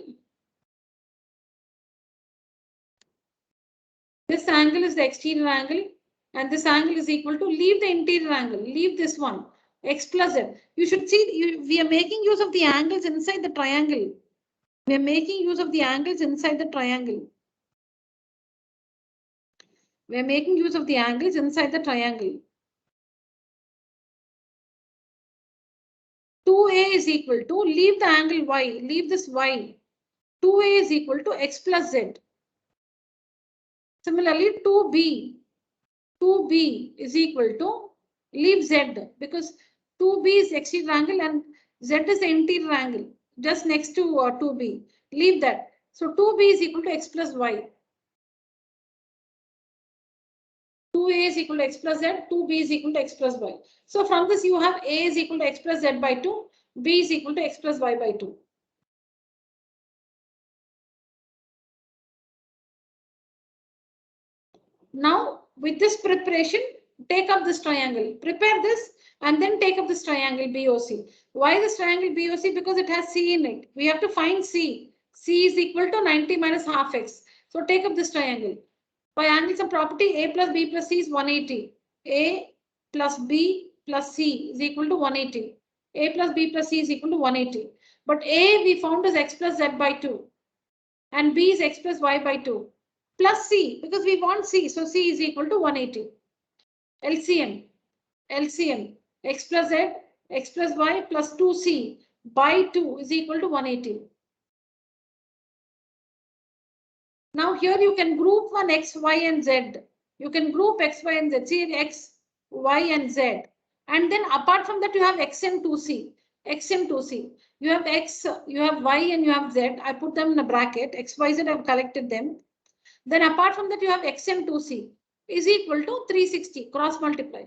This angle is the exterior angle, and this angle is equal to, leave the interior angle, leave this one, X plus Z. You should see, we are making use of the angles inside the triangle. We are making use of the angles inside the triangle. We are making use of the angles inside the triangle. 2A is equal to, leave the angle Y, leave this Y. 2A is equal to X plus Z. Similarly, 2B is equal to, leave Z, because 2B is exterior angle and Z is the interior angle just next to 2B. Leave that. So 2B is equal to X plus Y. 2A is equal to X plus Z, 2B is equal to X plus Y. So from this you have A is equal to X plus Z by 2, B is equal to X plus Y by 2. Now with this preparation, take up this triangle, prepare this and then take up this triangle BOC. Why this triangle BOC? Because it has C in it. We have to find C. C is equal to 90 minus half X. So take up this triangle. By angle sum property, A plus B plus C is 180. A plus B plus C is equal to 180. A plus B plus C is equal to 180. But A we found is X plus Z by 2. And B is X plus Y by 2. Plus C, because we want C. So C is equal to 180. LCM. LCM, x plus z, x plus y plus 2c by 2 is equal to 180. Now here you can group one x, y and z. You can group x, y and z. See x, y and z. And then apart from that you have x and 2c. X and 2c. You have x, you have y and you have z. I put them in a bracket. X, y, z, I've collected them. Then apart from that you have x and 2c is equal to 360. Cross multiply.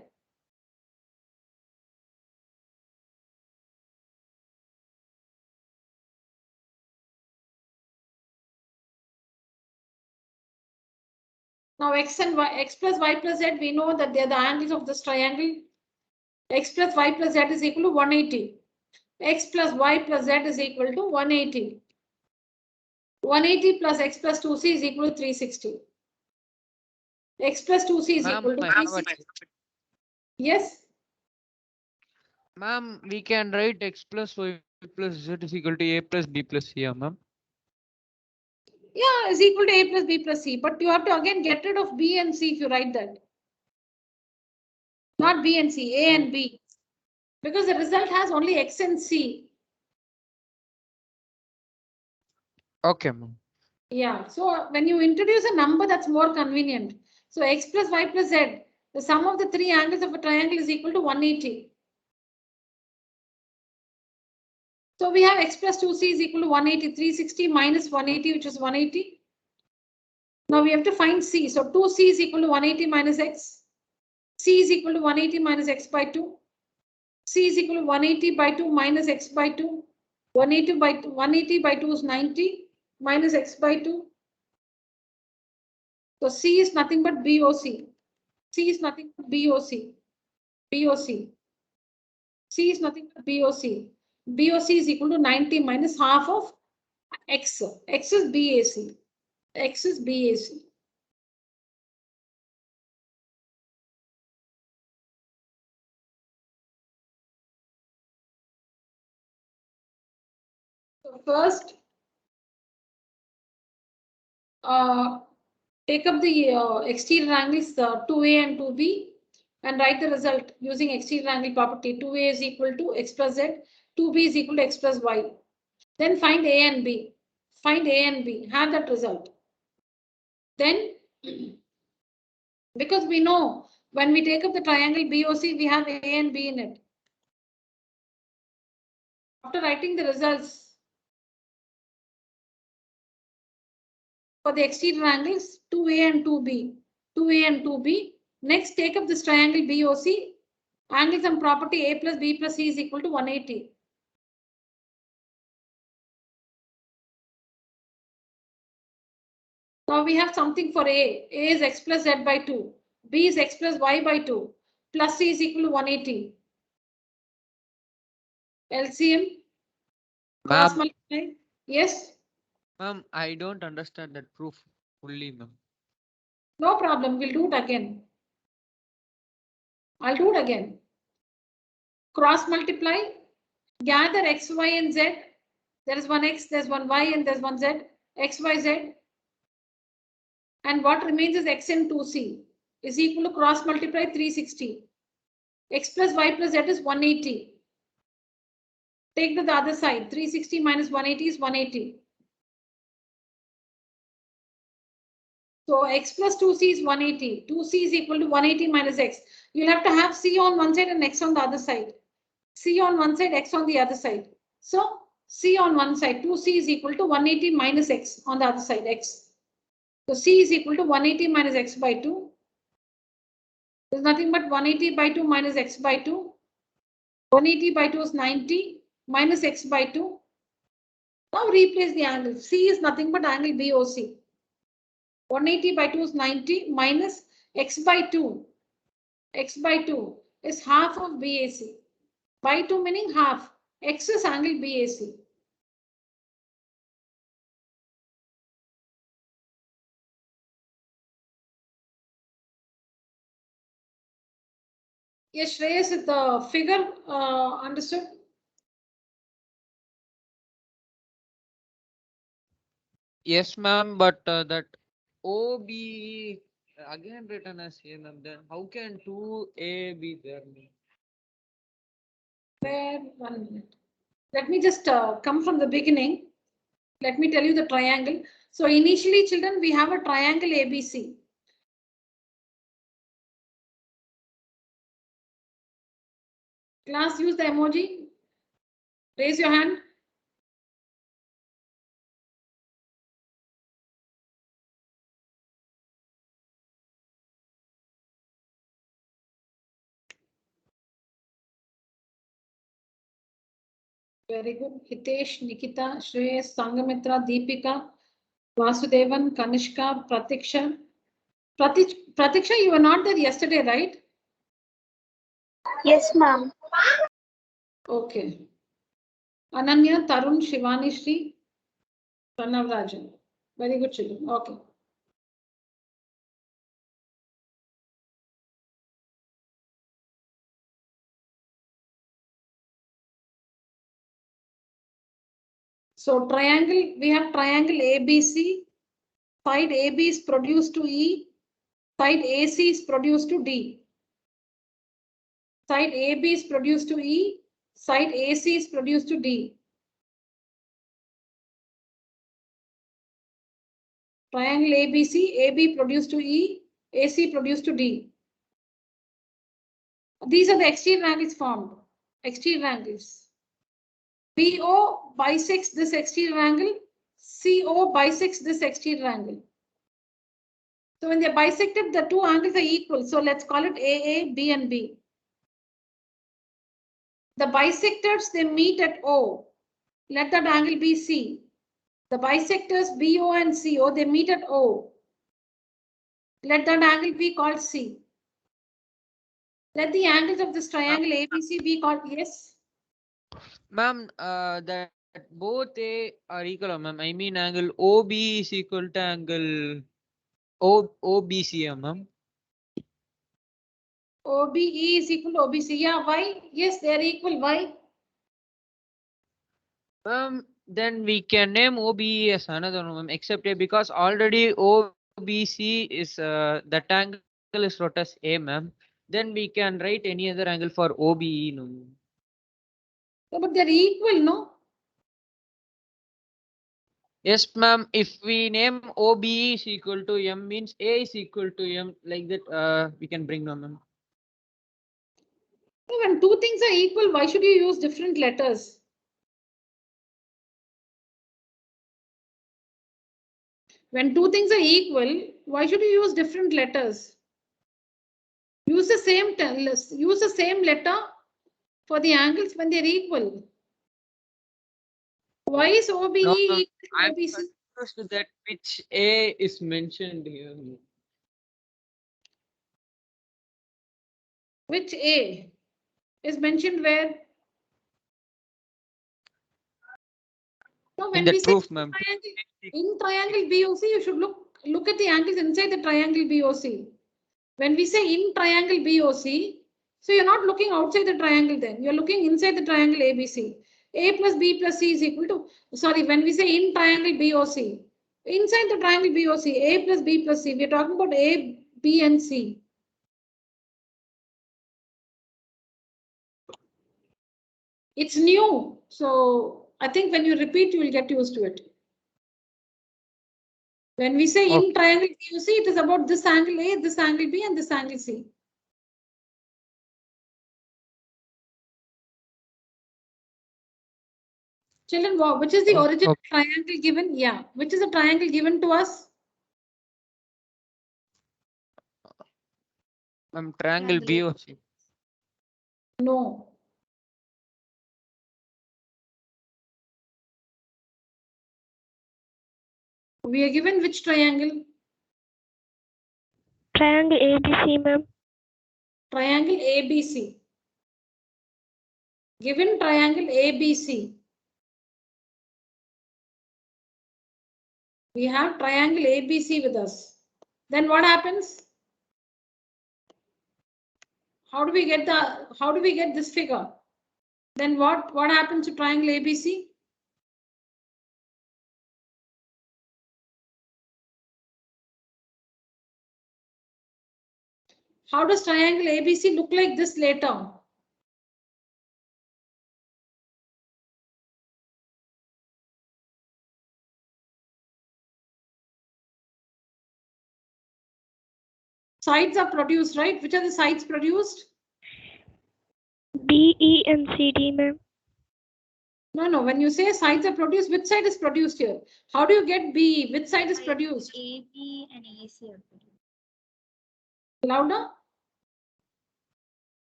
Now x and y, x plus y plus z, we know that they are the angles of this triangle. X plus y plus z is equal to 180. X plus y plus z is equal to 180. 180 plus x plus 2c is equal to 360. X plus 2c is equal to 360. Yes. Ma'am, we can write x plus y plus z is equal to a plus b plus c, ma'am. Yeah, is equal to a plus b plus c. But you have to again get rid of b and c if you write that. Not b and c, a and b. Because the result has only x and c. Okay, ma'am. Yeah, so when you introduce a number, that's more convenient. So x plus y plus z, the sum of the three angles of a triangle is equal to 180. So we have x plus 2c is equal to 180, 360 minus 180, which is 180. Now we have to find c. So 2c is equal to 180 minus x. C is equal to 180 minus x by 2. C is equal to 180 by 2 minus x by 2. 180 by 2 is 90 minus x by 2. So C is nothing but BOC. C is nothing but BOC. BOC. C is nothing but BOC. BOC is equal to 90 minus half of x. X is BAC. X is BAC. So first, take up the exterior angles 2A and 2B and write the result using exterior angle property. 2A is equal to x plus z, 2B is equal to x plus y. Then find A and B. Find A and B. Have that result. Then, because we know when we take up the triangle BOC, we have A and B in it. After writing the results for the exterior angles 2A and 2B, 2A and 2B, next take up this triangle BOC, angles and property A plus B plus C is equal to 180. Now we have something for A. A is x plus z by 2. B is x plus y by 2. Plus C is equal to 180. LCM. Cross multiply. Yes. Ma'am, I don't understand that proof fully, ma'am. No problem. We'll do it again. I'll do it again. Cross multiply. Gather x, y, and z. There is one x, there's one y, and there's one z. X, y, z. And what remains is x and 2c is equal to cross multiply 360. X plus y plus z is 180. Take to the other side. 360 minus 180 is 180. So x plus 2c is 180. 2c is equal to 180 minus x. You'll have to have c on one side and x on the other side. C on one side, x on the other side. So c on one side, 2c is equal to 180 minus x on the other side, x. So c is equal to 180 minus x by 2. There's nothing but 180 by 2 minus x by 2. 180 by 2 is 90 minus x by 2. Now replace the angle. C is nothing but angle BOC. 180 by 2 is 90 minus x by 2. X by 2 is half of BAC. By 2 meaning half. X is angle BAC. Yes, Shreyas, is the figure understood? Yes, ma'am, but that OB again written as A, ma'am. Then how can 2A be there, ma'am? Where 1 minute. Let me just come from the beginning. Let me tell you the triangle. So initially, children, we have a triangle ABC. Class, use the emoji. Raise your hand. Very good. Hitesh, Nikita, Shreyas, Sangamitra, Deepika, Vasudevan, Kanishka, Pratiksha. Pratiksha, you were not there yesterday, right? Yes, ma'am. Okay. Ananya, Tarun, Shivani, Shri, Pranav Rajan. Very good, children. Okay. So triangle, we have triangle ABC. Side AB is produced to E. Side AC is produced to D. Side AB is produced to E. Side AC is produced to D. Triangle ABC, AB produced to E, AC produced to D. These are the exterior angles formed. Exterior angles. BO bisects this exterior angle. CO bisects this exterior angle. So when they're bisected, the two angles are equal. So let's call it AA, B and B. The bisectors, they meet at O. Let that angle be C. The bisectors BO and CO, they meet at O. Let that angle be called C. Let the angles of this triangle ABC be called, yes. Ma'am, that both A are equal, ma'am. I mean angle OB is equal to angle OBC, ma'am. OBE is equal to OBC. Yeah, why? Yes, they are equal. Why? Then we can name OBE as another one, ma'am, except A, because already OBC is that angle is wrote as A, ma'am. Then we can write any other angle for OBE, no, ma'am. No, but they're equal, no? Yes, ma'am. If we name OBE is equal to M, means A is equal to M, like that, we can bring, no, ma'am. When two things are equal, why should you use different letters? When two things are equal, why should you use different letters? Use the same letter for the angles when they're equal. Why is OBE No, equal to I'm OBC? confused with that which A is mentioned here. Which A is mentioned where? No, In when the we say proof, ma'am. in triangle BOC, you should look at the angles inside the triangle BOC. When we say in triangle BOC, so you're not looking outside the triangle then. You're looking inside the triangle ABC. A plus B plus C is equal to, sorry, when we say in triangle BOC, inside the triangle BOC, A plus B plus C, we're talking about A, B and C. It's new. So I think when you repeat, you will get used to it. When we say in triangle BOC, it is about this angle A, this angle B and this angle C. Children, which is the original triangle given? Yeah. Which is a triangle given to us? Triangle BOC. No. We are given which triangle? Triangle ABC, ma'am. Triangle ABC. Given triangle ABC. We have triangle ABC with us. Then what happens? How do we get this figure? Then what happens to triangle ABC? How does triangle ABC look like this later? Sides are produced, right? Which are the sides produced? B, E, and C, D, ma'am. No. When you say sides are produced, which side is produced here? How do you get B? Which side is produced? AB and AC are produced. Louder?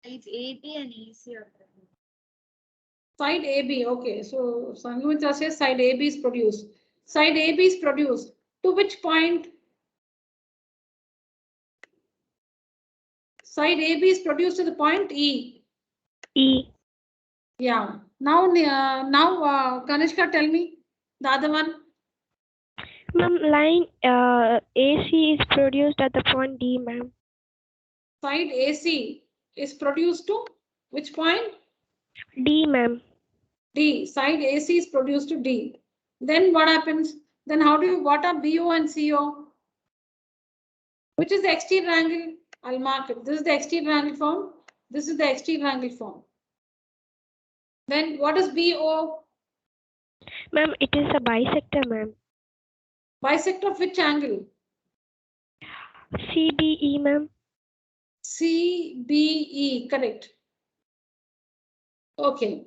Sides AB and AC are produced. Side AB. Okay. So Sangamitra says side AB is produced. Side AB is produced. To which point? Side AB is produced to the point E. E. Yeah. Now, Kanishka, tell me the other one. Ma'am, line AC is produced at the point D, ma'am. Side AC is produced to which point? D, ma'am. D. Side AC is produced to D. Then what happens? Then how do you, what are BO and CO? Which is the exterior angle? I'll mark it. This is the exterior angle form. This is the exterior angle form. Then what is BO? Ma'am, it is a bisector, ma'am. Bisector of which angle? CBE, ma'am. CBE, correct. Okay.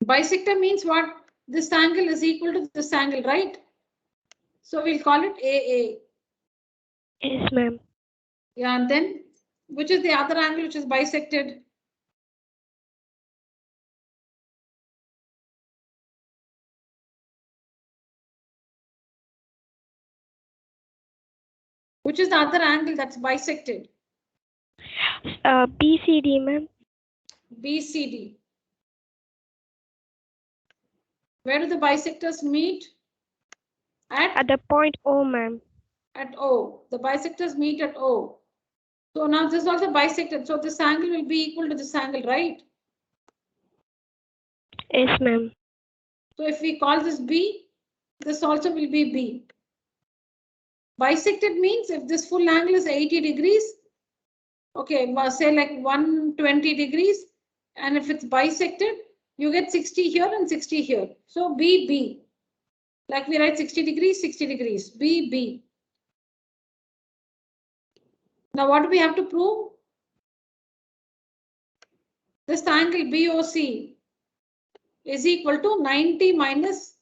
Bisector means what? This angle is equal to this angle, right? So we'll call it AA. Yes, ma'am. Yeah, and then which is the other angle which is bisected? Which is the other angle that's bisected? BCD, ma'am. BCD. Where do the bisectors meet? At the point O, ma'am. At O. The bisectors meet at O. So now this is also bisected. So this angle will be equal to this angle, right? Yes, ma'am. So if we call this B, this also will be B. Bisected means if this full angle is 80 degrees, okay, say like 120 degrees, and if it's bisected, you get 60 here and 60 here. So B. Like we write 60 degrees, 60 degrees, B. Now what do we have to prove? This angle BOC is equal to 90 minus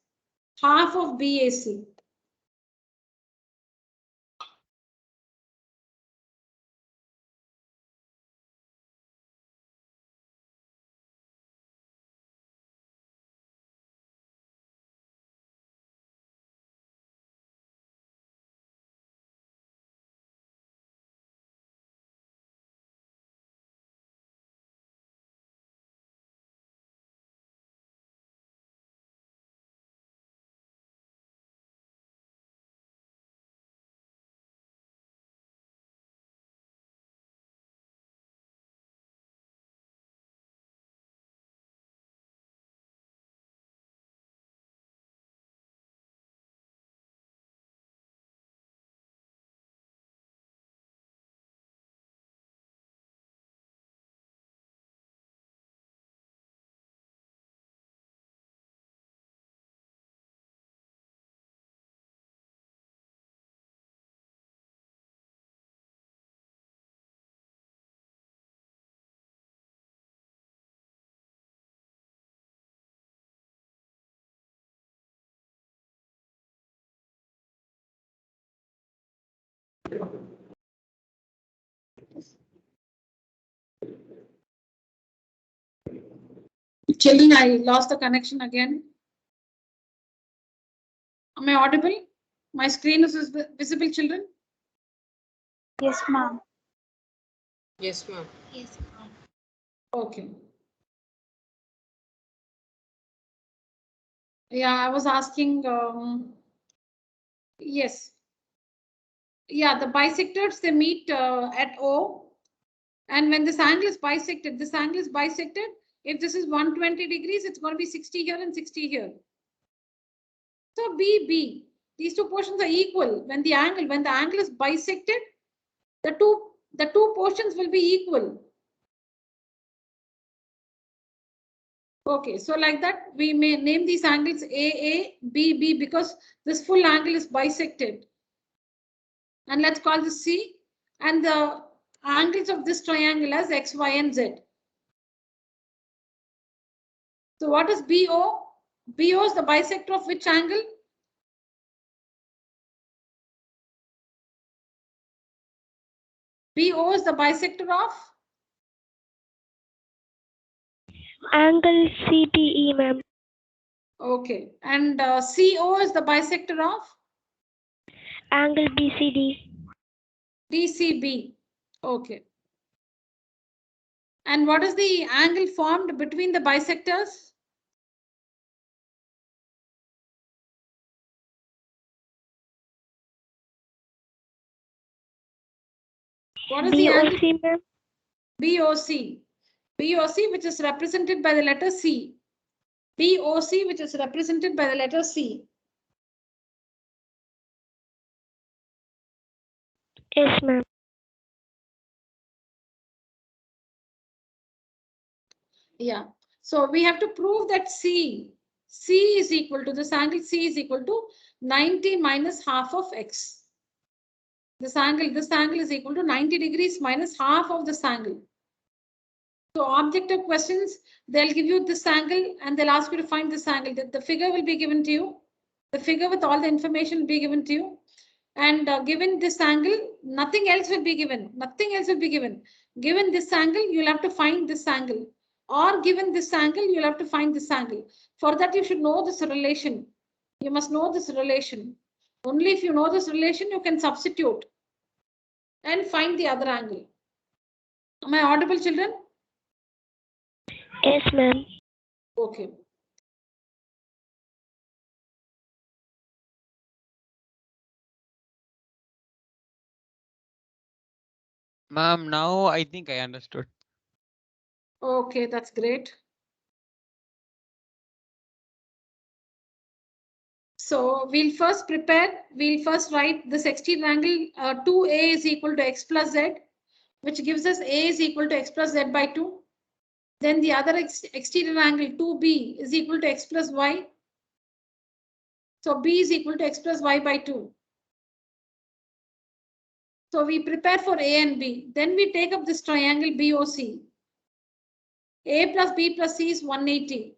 half of BAC. Children, I lost the connection again. Am I audible? My screen is visible, children? Yes, ma'am. Yes, ma'am. Yes, ma'am. Okay. Yeah, I was asking, yes. Yeah, the bisectors, they meet at O. And when this angle is bisected, if this is 120 degrees, it's going to be 60 here and 60 here. So B. These two portions are equal. When the angle is bisected, the two the two portions will be equal. Okay, so like that, we may name these angles AA, BB because this full angle is bisected. And let's call this C. And the angles of this triangle as X, Y, and Z. So what is BO? BO is the bisector of which angle? BO is the bisector of? Angle CTE, ma'am. Okay. And CO is the bisector of? Angle BCD. DCB. Okay. And what is the angle formed between the bisectors? What is the angle? BOC, ma'am. BOC. BOC, which is represented by the letter C. BOC, which is represented by the letter C. Yes, ma'am. Yeah. So we have to prove that C is equal to this angle C is equal to 90 minus half of X. This angle is equal to 90 degrees minus half of this angle. So objective questions, they'll give you this angle and they'll ask you to find this angle. The figure will be given to you. The figure with all the information will be given to you. And given this angle, nothing else will be given. Nothing else will be given. Given this angle, you'll have to find this angle. Or given this angle, you'll have to find this angle. For that, you should know this relation. You must know this relation. Only if you know this relation, you can substitute and find the other angle. Am I audible, children? Yes, ma'am. Okay. Ma'am, now I think I understood. Okay, that's great. So we'll first write this exterior angle 2A is equal to X plus Z, which gives us A is equal to X plus Z by 2. Then the other exterior angle 2B is equal to X plus Y. So B is equal to X plus Y by 2. So we prepare for A and B. Then we take up this triangle BOC. A plus B plus C is 180.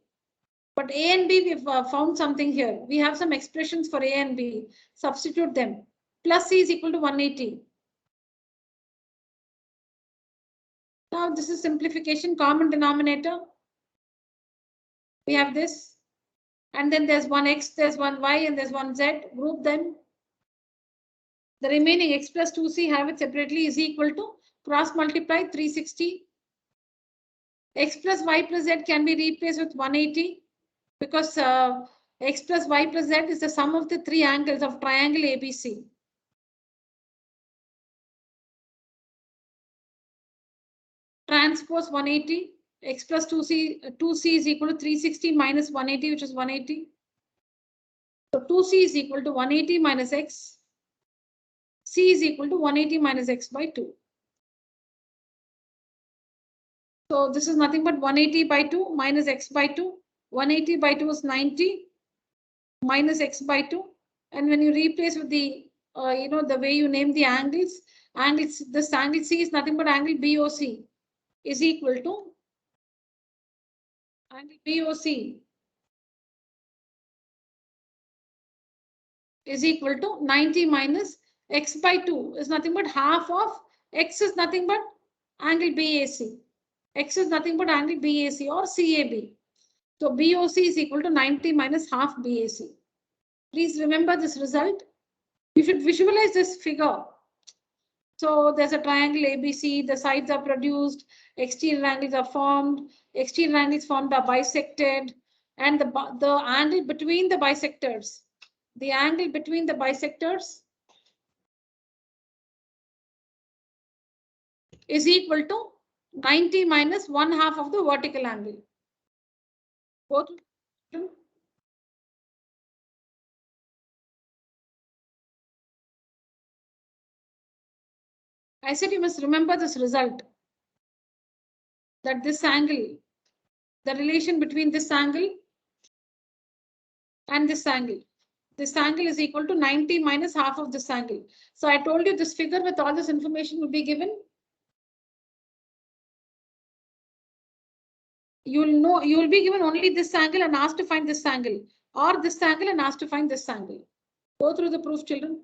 But A and B, we've found something here. We have some expressions for A and B. Substitute them. Plus C is equal to 180. Now this is simplification, common denominator. We have this. And then there's one X, there's one Y, and there's one Z. Group them. The remaining X plus 2C, have it separately, is equal to cross multiply 360. X plus Y plus Z can be replaced with 180 because X plus Y plus Z is the sum of the three angles of triangle ABC. Transpose 180. X plus 2C is equal to 360 minus 180, which is 180. So 2C is equal to 180 minus X. C is equal to 180 minus X by 2. So this is nothing but 180 by 2 minus X by 2. 180 by 2 is 90 minus X by 2. And when you replace with the, the way you name the angles, this angle C is nothing but angle BOC is equal to angle BOC is equal to 90 minus X by 2 is nothing but half of X is nothing but angle BAC. X is nothing but angle BAC or CAB. So BOC is equal to 90 minus half BAC. Please remember this result. You should visualize this figure. So there's a triangle ABC, the sides are produced, exterior angles are formed, exterior angles formed are bisected, and the angle between the bisectors, is equal to 90 minus 1/2 of the vertical angle. Both I said you must remember this result. That this angle, the relation between this angle and this angle is equal to 90 minus half of this angle. So I told you this figure with all this information will be given. You will be given only this angle and asked to find this angle, or this angle and asked to find this angle. Go through the proof, children.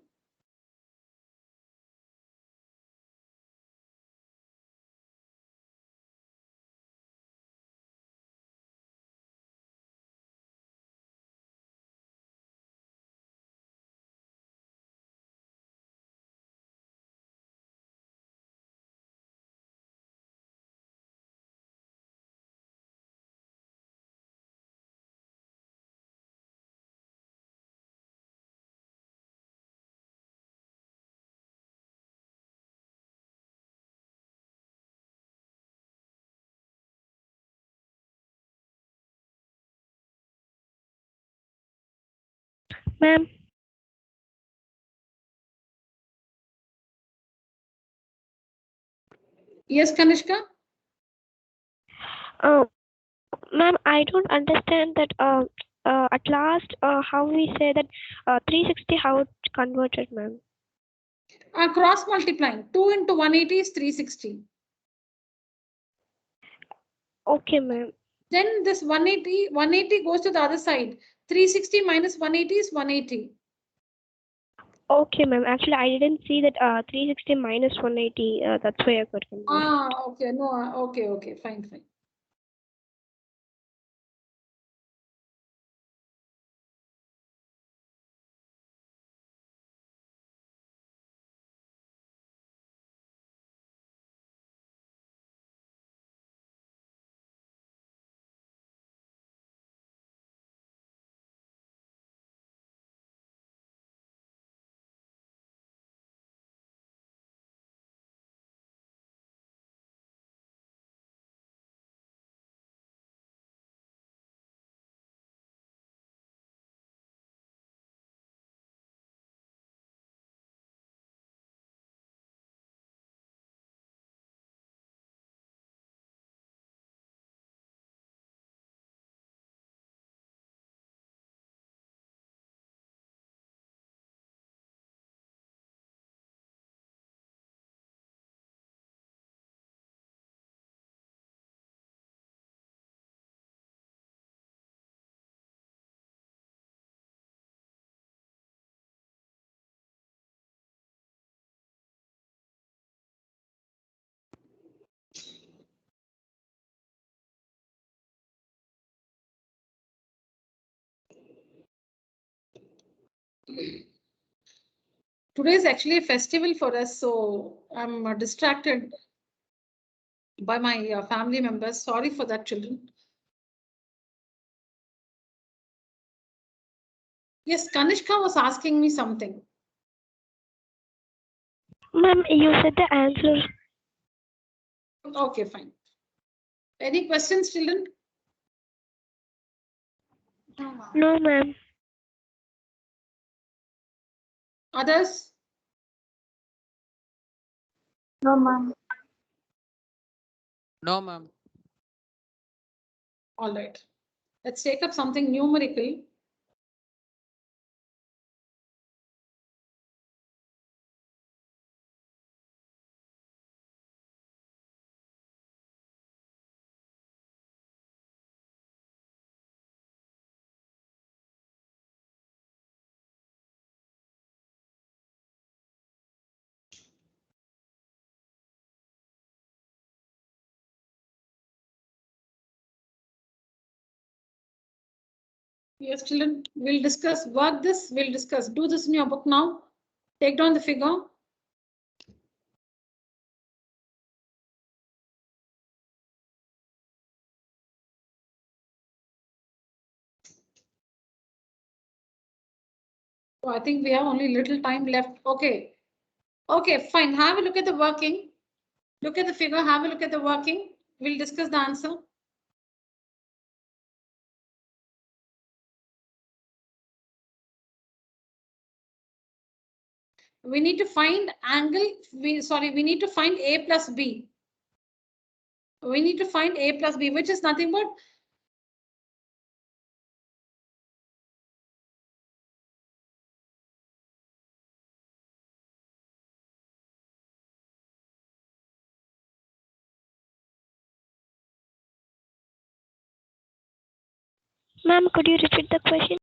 Ma'am. Yes, Kanishka? Ma'am, I don't understand that at last how we say that 360 how it converted, ma'am. Cross multiplying. 2 into 180 is 360. Okay, ma'am. Then this 180 goes to the other side. 360 minus 180 is 180. Okay, ma'am. Actually, I didn't see that 360 minus 180. That's why I got confused. Okay. No, okay. Fine. Today is actually a festival for us, so I'm distracted by my family members. Sorry for that, children. Yes, Kanishka was asking me something. Ma'am, you said the answer. Okay, fine. Any questions, children? No, ma'am. No, ma'am. Others? No, ma'am. No, ma'am. All right. Let's take up something numerical. Yes, children, we'll discuss, work this, we'll discuss. Do this in your book now. Take down the figure. So I think we have only little time left. Okay. Okay, fine. Have a look at the working. Look at the figure, have a look at the working. We'll discuss the answer. we need to find angle, we need to find A plus B. We need to find A plus B, which is nothing but Ma'am, could you repeat the question?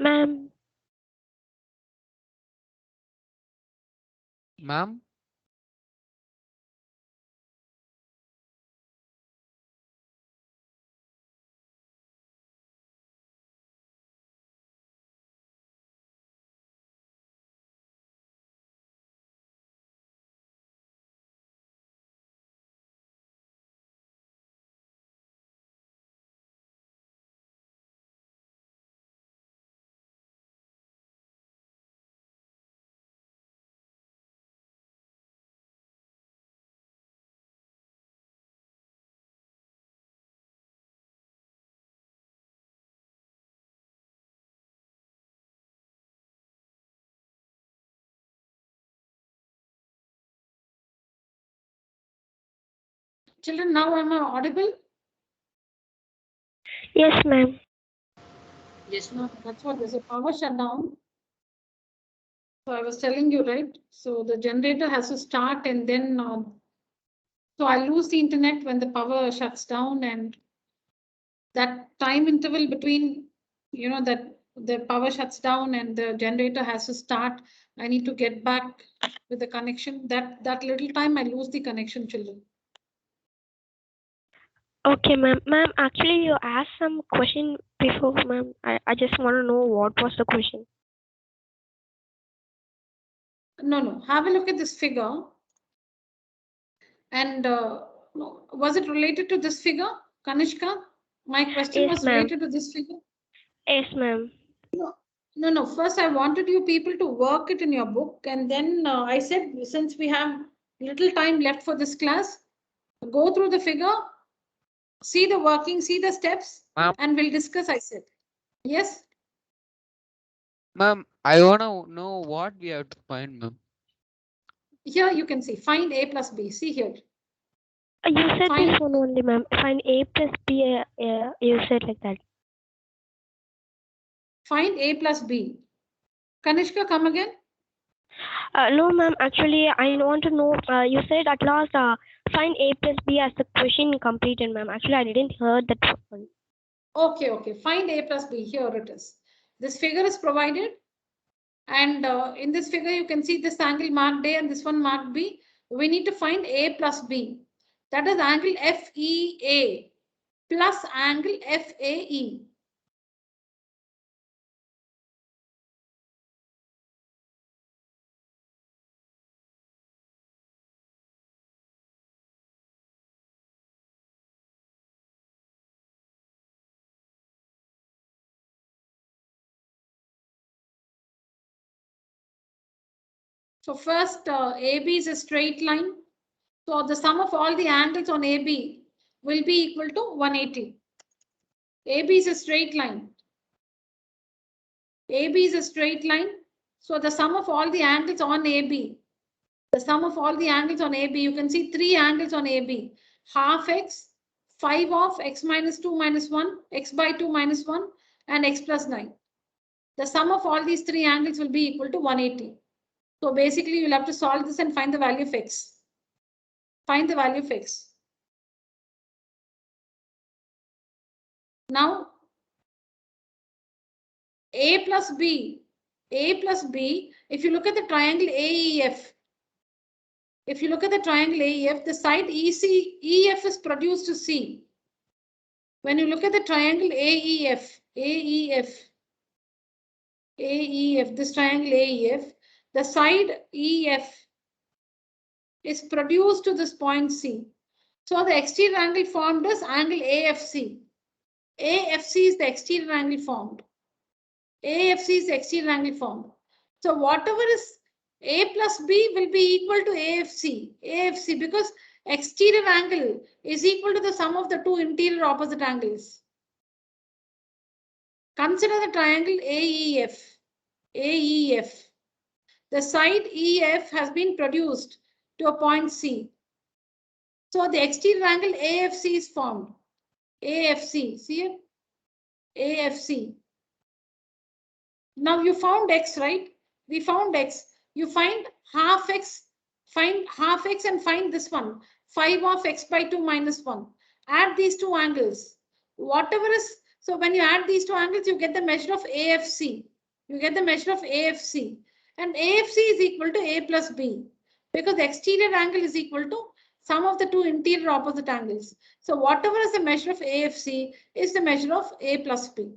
Ma'am, Ma'am, children. Now am I audible? yes, ma'am. Yes, No, ma'am. that's what there's a power shutdown. So I was telling you, right? So the generator has to start and then, so I lose the internet when the power shuts down, and that time interval between, that the power shuts down and the generator has to start. I need to get back with the connection. That little time I lose the connection, children. Okay, ma'am. Ma'am, actually, you asked some question before, ma'am. I just want to know what was the question. No. Have a look at this figure. And was it related to this figure, Kanishka? My question Yes, was ma'am. related to this figure. Yes, ma'am. No. First, I wanted you people to work it in your book. And then I said, since we have little time left for this class, go through the figure, see the working, see the steps, ma'am, and we'll discuss, I said. Yes? ma'am, I wanna know what we have to find, ma'am. Here you can see, find A plus B. See here. You said Fine. this one only, ma'am. Find A plus B. You said like that. Find A plus B. Kanishka, come again. No, ma'am. Actually, I want to know. You said at last, find A plus B as the question completed, ma'am. Actually, I didn't hear that one. Okay. Find A plus B. Here it is. This figure is provided. And in this figure, you can see this angle marked A and this one marked B. We need to find A plus B. That is angle FEA plus angle FAE. So first, AB is a straight line. So the sum of all the angles on AB will be equal to 180. AB is a straight line. AB is a straight line. So the sum of all the angles on AB, you can see three angles on AB. Half x, 5 of x minus 2 minus 1, x by 2 minus 1, and x plus 9. The sum of all these three angles will be equal to 180. So basically, you'll have to solve this and find the value of x. Find the value of x. Now, A plus B A plus B, if you look at the triangle AEF, if you look at the triangle AEF, the side EF is produced to C. When you look at the triangle AEF, this triangle AEF, the side EF is produced to this point C. So the exterior angle formed is angle AFC. AFC is the exterior angle formed. AFC is the exterior angle formed. So whatever is A plus B will be equal to AFC because exterior angle is equal to the sum of the two interior opposite angles. Consider the triangle AEF. The side EF has been produced to a point C. So the exterior angle AFC is formed. AFC, see it? AFC. Now you found X, right? We found X. You find half X and find this one. 5 of X by 2 minus 1. Add these two angles. Whatever is, so when you add these two angles, you get the measure of AFC. You get the measure of AFC. And AFC is equal to A plus B. Because the exterior angle is equal to sum of the two interior opposite angles. So whatever is the measure of AFC is the measure of A plus B.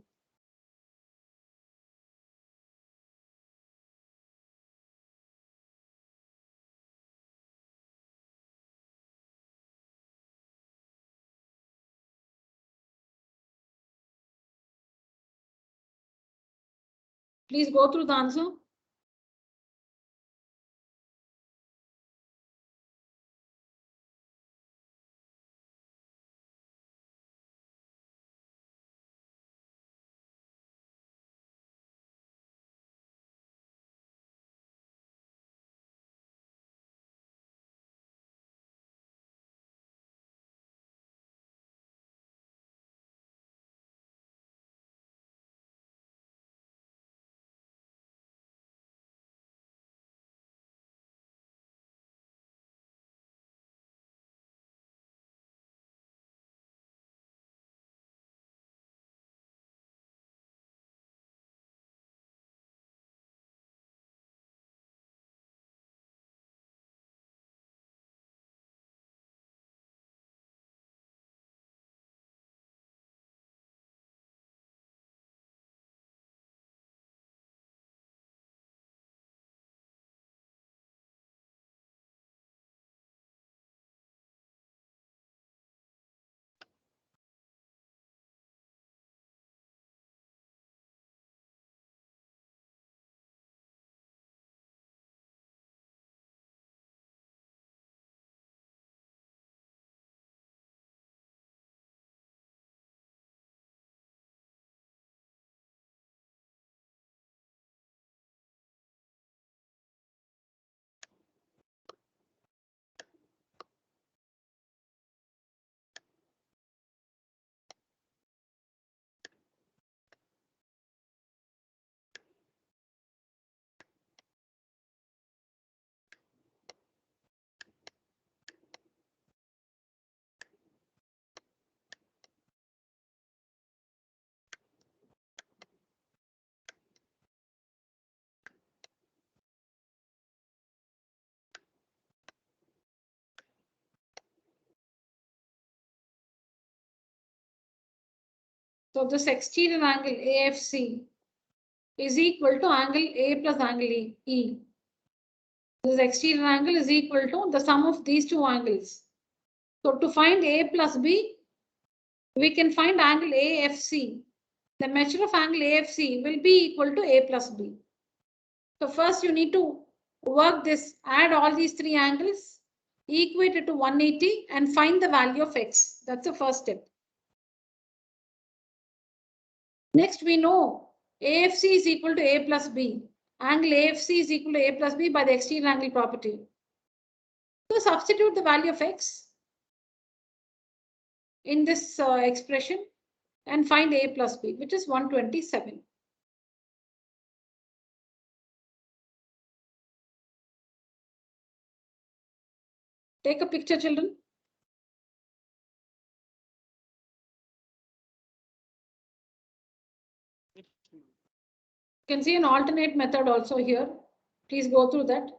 Please go through the answer. So this exterior angle AFC is equal to angle A plus angle E. This exterior angle is equal to the sum of these two angles. So to find A plus B, we can find angle AFC. The measure of angle AFC will be equal to A plus B. So first you need to work this, add all these three angles, equate it to 180 and find the value of X. That's the first step. Next, we know AFC is equal to A plus B. Angle AFC is equal to A plus B by the exterior angle property. So substitute the value of X in this expression and find A plus B, which is 127. Take a picture, children. You can see an alternate method also here. Please go through that.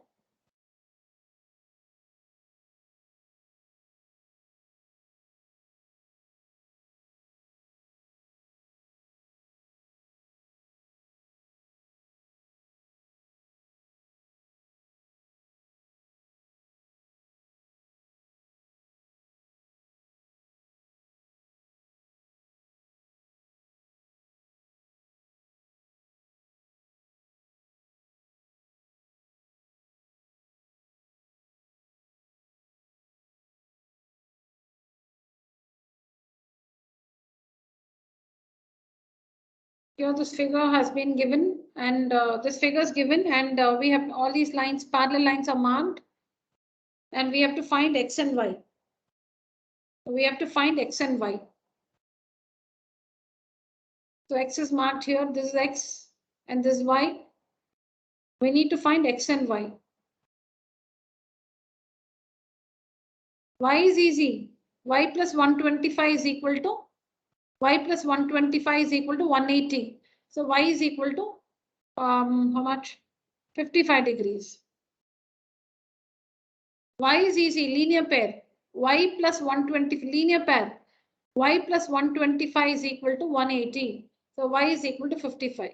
Here this figure has been given, and this figure is given, and we have all these lines, parallel lines are marked, and we have to find x and y. We have to find x and y. So x is marked here, this is x and this is y. We need to find x and y. Y is easy. Y plus 125 is equal to y plus 125 is equal to 180. So y is equal to how much? 55 degrees. Y is easy, linear pair. Y plus 120, linear pair. Y plus 125 is equal to 180. So y is equal to 55.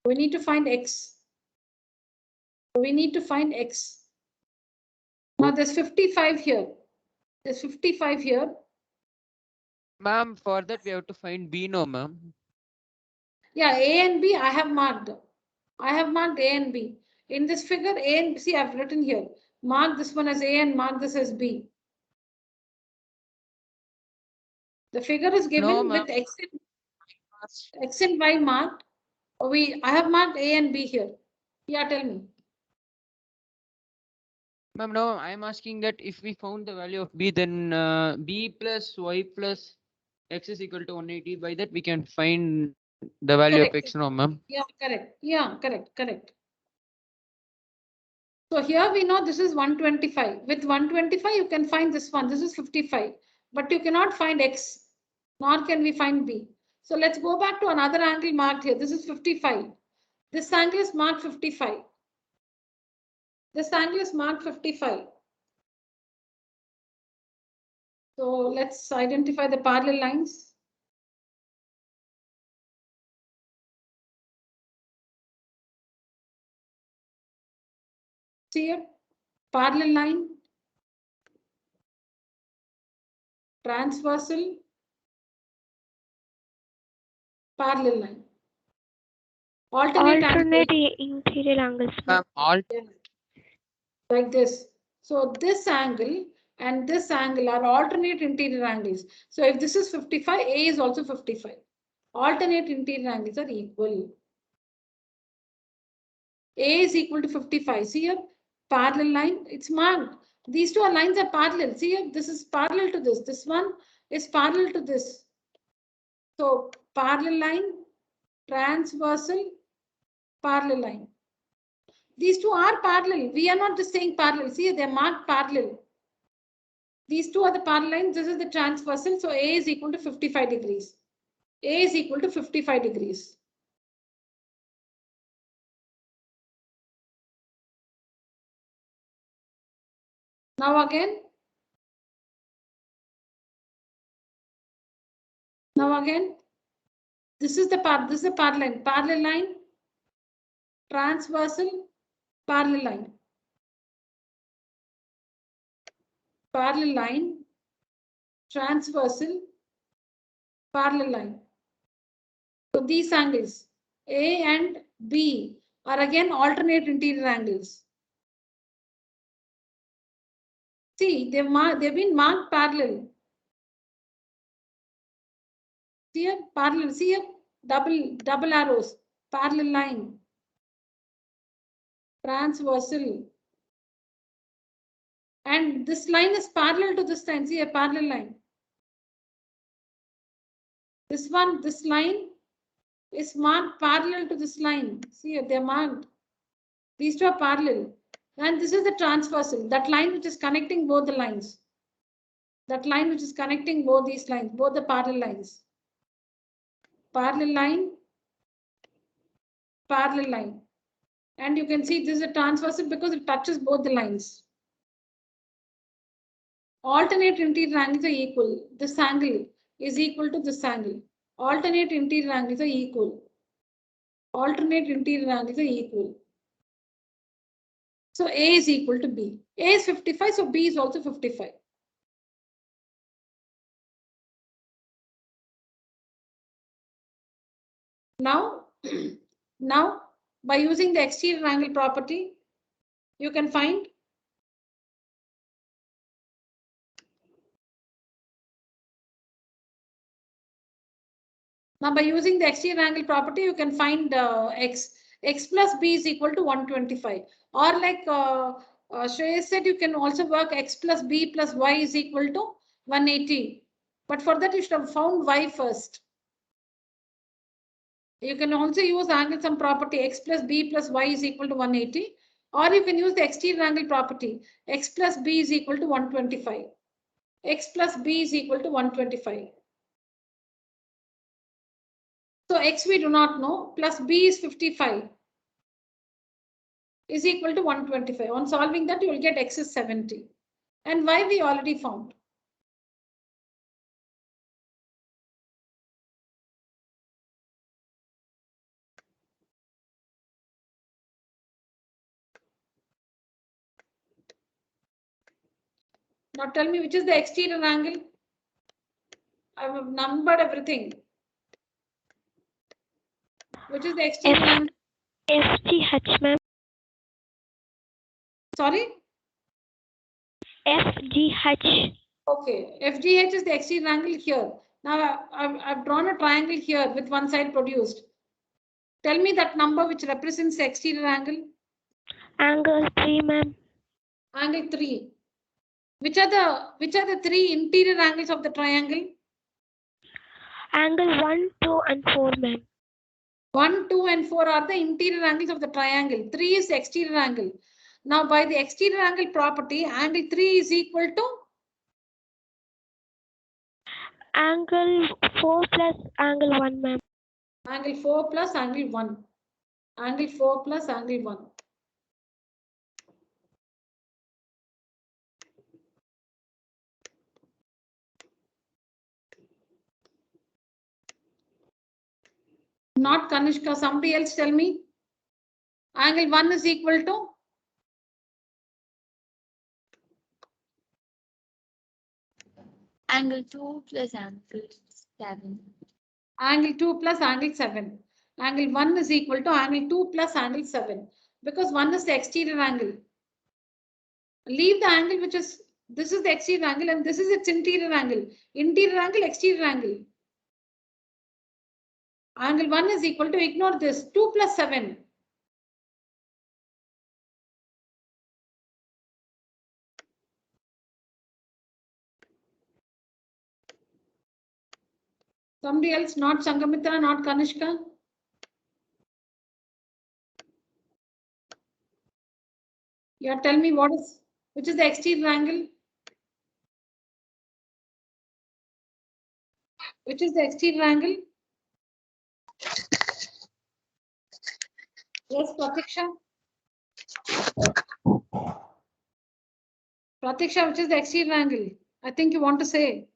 We need to find x. We need to find x. Now there's 55 here. There's 55 here. Ma'am, for that we have to find B, no, ma'am. Yeah, A and B I have marked. I have marked A and B. In this figure, A and C I've written here. Mark this one as A and mark this as B. The figure is given with x and y marked. I have marked A and B here. Yeah, tell me. Ma'am, no, I'm asking that if we found the value of B, then B plus Y plus X is equal to 180. By that we can find the value Correct. of X, no, ma'am. Yeah, correct. Yeah, correct. So here we know this is 125. With 125, you can find this one. This is 55. But you cannot find X, nor can we find B. So let's go back to another angle marked here. This is 55. This angle is marked 55. This angle is marked 55. So let's identify the parallel lines. See here, parallel line, transversal, parallel line. Alternate interior angles. Ma'am, like this. So this angle and this angle are alternate interior angles. So if this is 55, A is also 55. Alternate interior angles are equal. A is equal to 55. See here, parallel line, it's marked. These two lines are parallel. See here, this is parallel to this. This one is parallel to this. So parallel line, transversal, parallel line. These two are parallel. We are not just saying parallel. See, they're marked parallel. These two are the parallel lines. This is the transversal. So A is equal to 55 degrees. A is equal to 55 degrees. Now again, this is the parallel line, transversal, parallel line. Parallel line, transversal, parallel line. So these angles, A and B, are again alternate interior angles. See, they've been marked parallel. See here, parallel. See here, double arrows, parallel line, transversal. And this line is parallel to this line. See a parallel line. This line is marked parallel to this line. See, they're marked. These two are parallel. And this is the transversal, that line which is connecting both the lines. That line which is connecting both these lines, both the parallel lines. Parallel line, parallel line. And you can see this is a transversal because it touches both the lines. Alternate interior angles are equal. This angle is equal to this angle. Alternate interior angles are equal. Alternate interior angles are equal. So A is equal to B. A is 55, so B is also 55. Now, now by using the exterior angle property, you can find now by using the exterior angle property, you can find x plus b is equal to 125. Or like Shreya said, you can also work x plus b plus y is equal to 180. But for that, you should have found y first. You can also use angle sum property x plus b plus y is equal to 180. Or you can use the exterior angle property x plus b is equal to 125. X plus b is equal to 125. So x we do not know, plus b is 55 is equal to 125. On solving that, you will get x is 70. And y we already found. Now tell me which is the exterior angle. I have numbered everything. Which is the exterior angle? FGH, ma'am. Sorry? FGH. Okay, FGH is the exterior angle here. Now I've drawn a triangle here with one side produced. Tell me that number which represents the exterior angle. Angle 3, ma'am. Angle 3. Which are the three interior angles of the triangle? Angle 1, 2, and 4, ma'am. 1, 2, and 4 are the interior angles of the triangle. 3 is the exterior angle. Now, by the exterior angle property, angle 3 is equal to? Angle 4 plus angle 1, ma'am. Angle 4 plus angle 1. Angle 4 plus angle 1. Not Kanishka, somebody else tell me. Angle 1 is equal to? Angle 2 plus angle 7. Angle 2 plus angle 7. Angle 1 is equal to angle 2 plus angle 7. Because 1 is the exterior angle. Leave the angle which is, this is the exterior angle and this is its interior angle. Interior angle, exterior angle. Angle 1 is equal to, ignore this, 2 plus 7. Somebody else, not Sangamitra, not Kanishka. Yeah, tell me which is the exterior angle? Which is the exterior angle? Yes, Pratiksha. Pratiksha, which is the exterior angle? I think you want to say.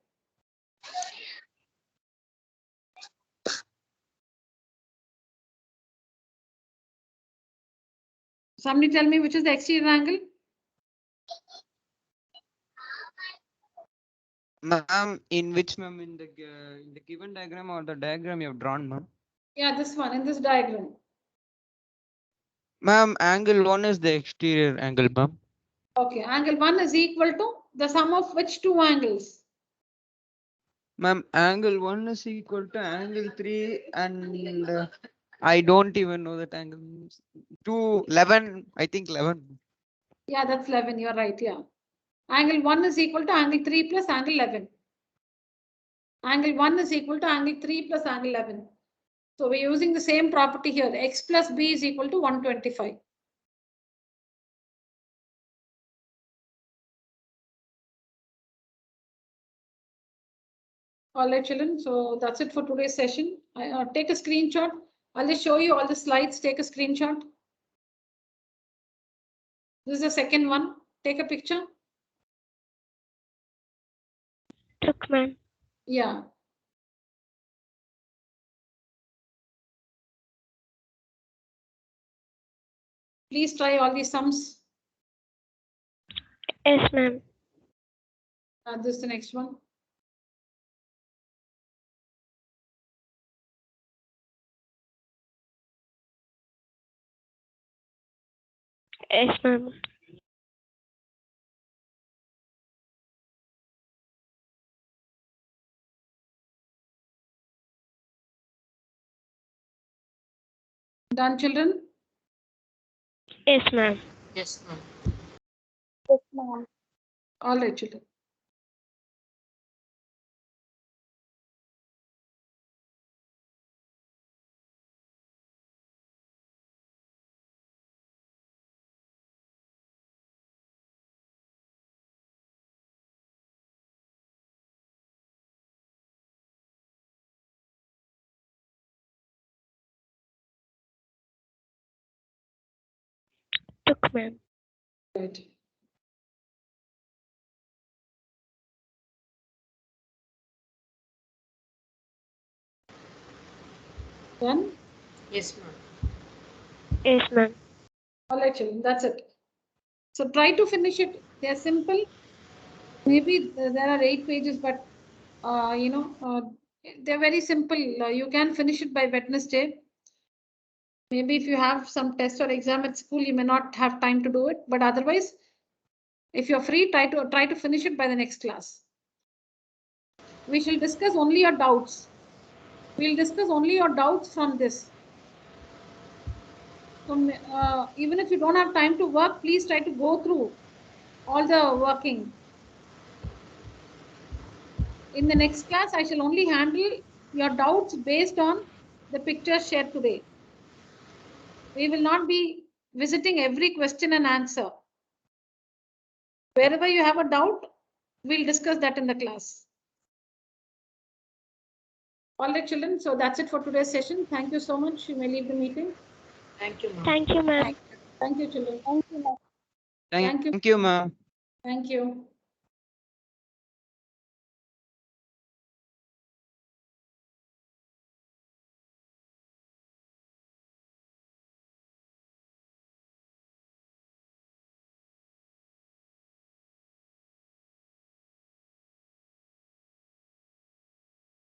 Somebody tell me which is the exterior angle? Ma'am, in which, ma'am, in the given diagram or the diagram you have drawn, ma'am? Yeah, this one, in this diagram. Ma'am, angle 1 is the exterior angle, ma'am. Okay, angle 1 is equal to the sum of which two angles? Ma'am, angle 1 is equal to angle 3 and I don't even know that angle. 2, 11, I think 11. Yeah, that's 11, you're right, yeah. Angle 1 is equal to angle 3 plus angle 11. Angle 1 is equal to angle 3 plus angle 11. So we're using the same property here. X plus b is equal to 125. All right, children. So that's it for today's session. Take a screenshot I'll just show you all the slides. Take a screenshot. This is the second one. Take a picture. Took, ma'am. Yeah. Please try all these sums. Yes, ma'am. This is the next one. Yes, ma'am. Done, children? Yes, ma'am. Yes, ma'am. Yes, ma'am. All right, children. Took, ma'am. Right. Done? Yes, ma'am. Yes, ma'am. All right, children. That's it. So try to finish it. They're simple. Maybe there are 8 pages, but they're very simple. You can finish it by Wednesday. Maybe if you have some test or exam at school, you may not have time to do it. But otherwise, if you're free, try to finish it by the next class. We shall discuss only your doubts. We'll discuss only your doubts from this. So even if you don't have time to work, please try to go through all the working. In the next class, I shall only handle your doubts based on the pictures shared today. We will not be visiting every question and answer. Wherever you have a doubt, we'll discuss that in the class. All right, children. So that's it for today's session. Thank you so much. You may leave the meeting. Thank you, ma'am. Thank you, ma'am. Thank you, children. Thank you, ma'am. Thank you, ma'am. Thank you.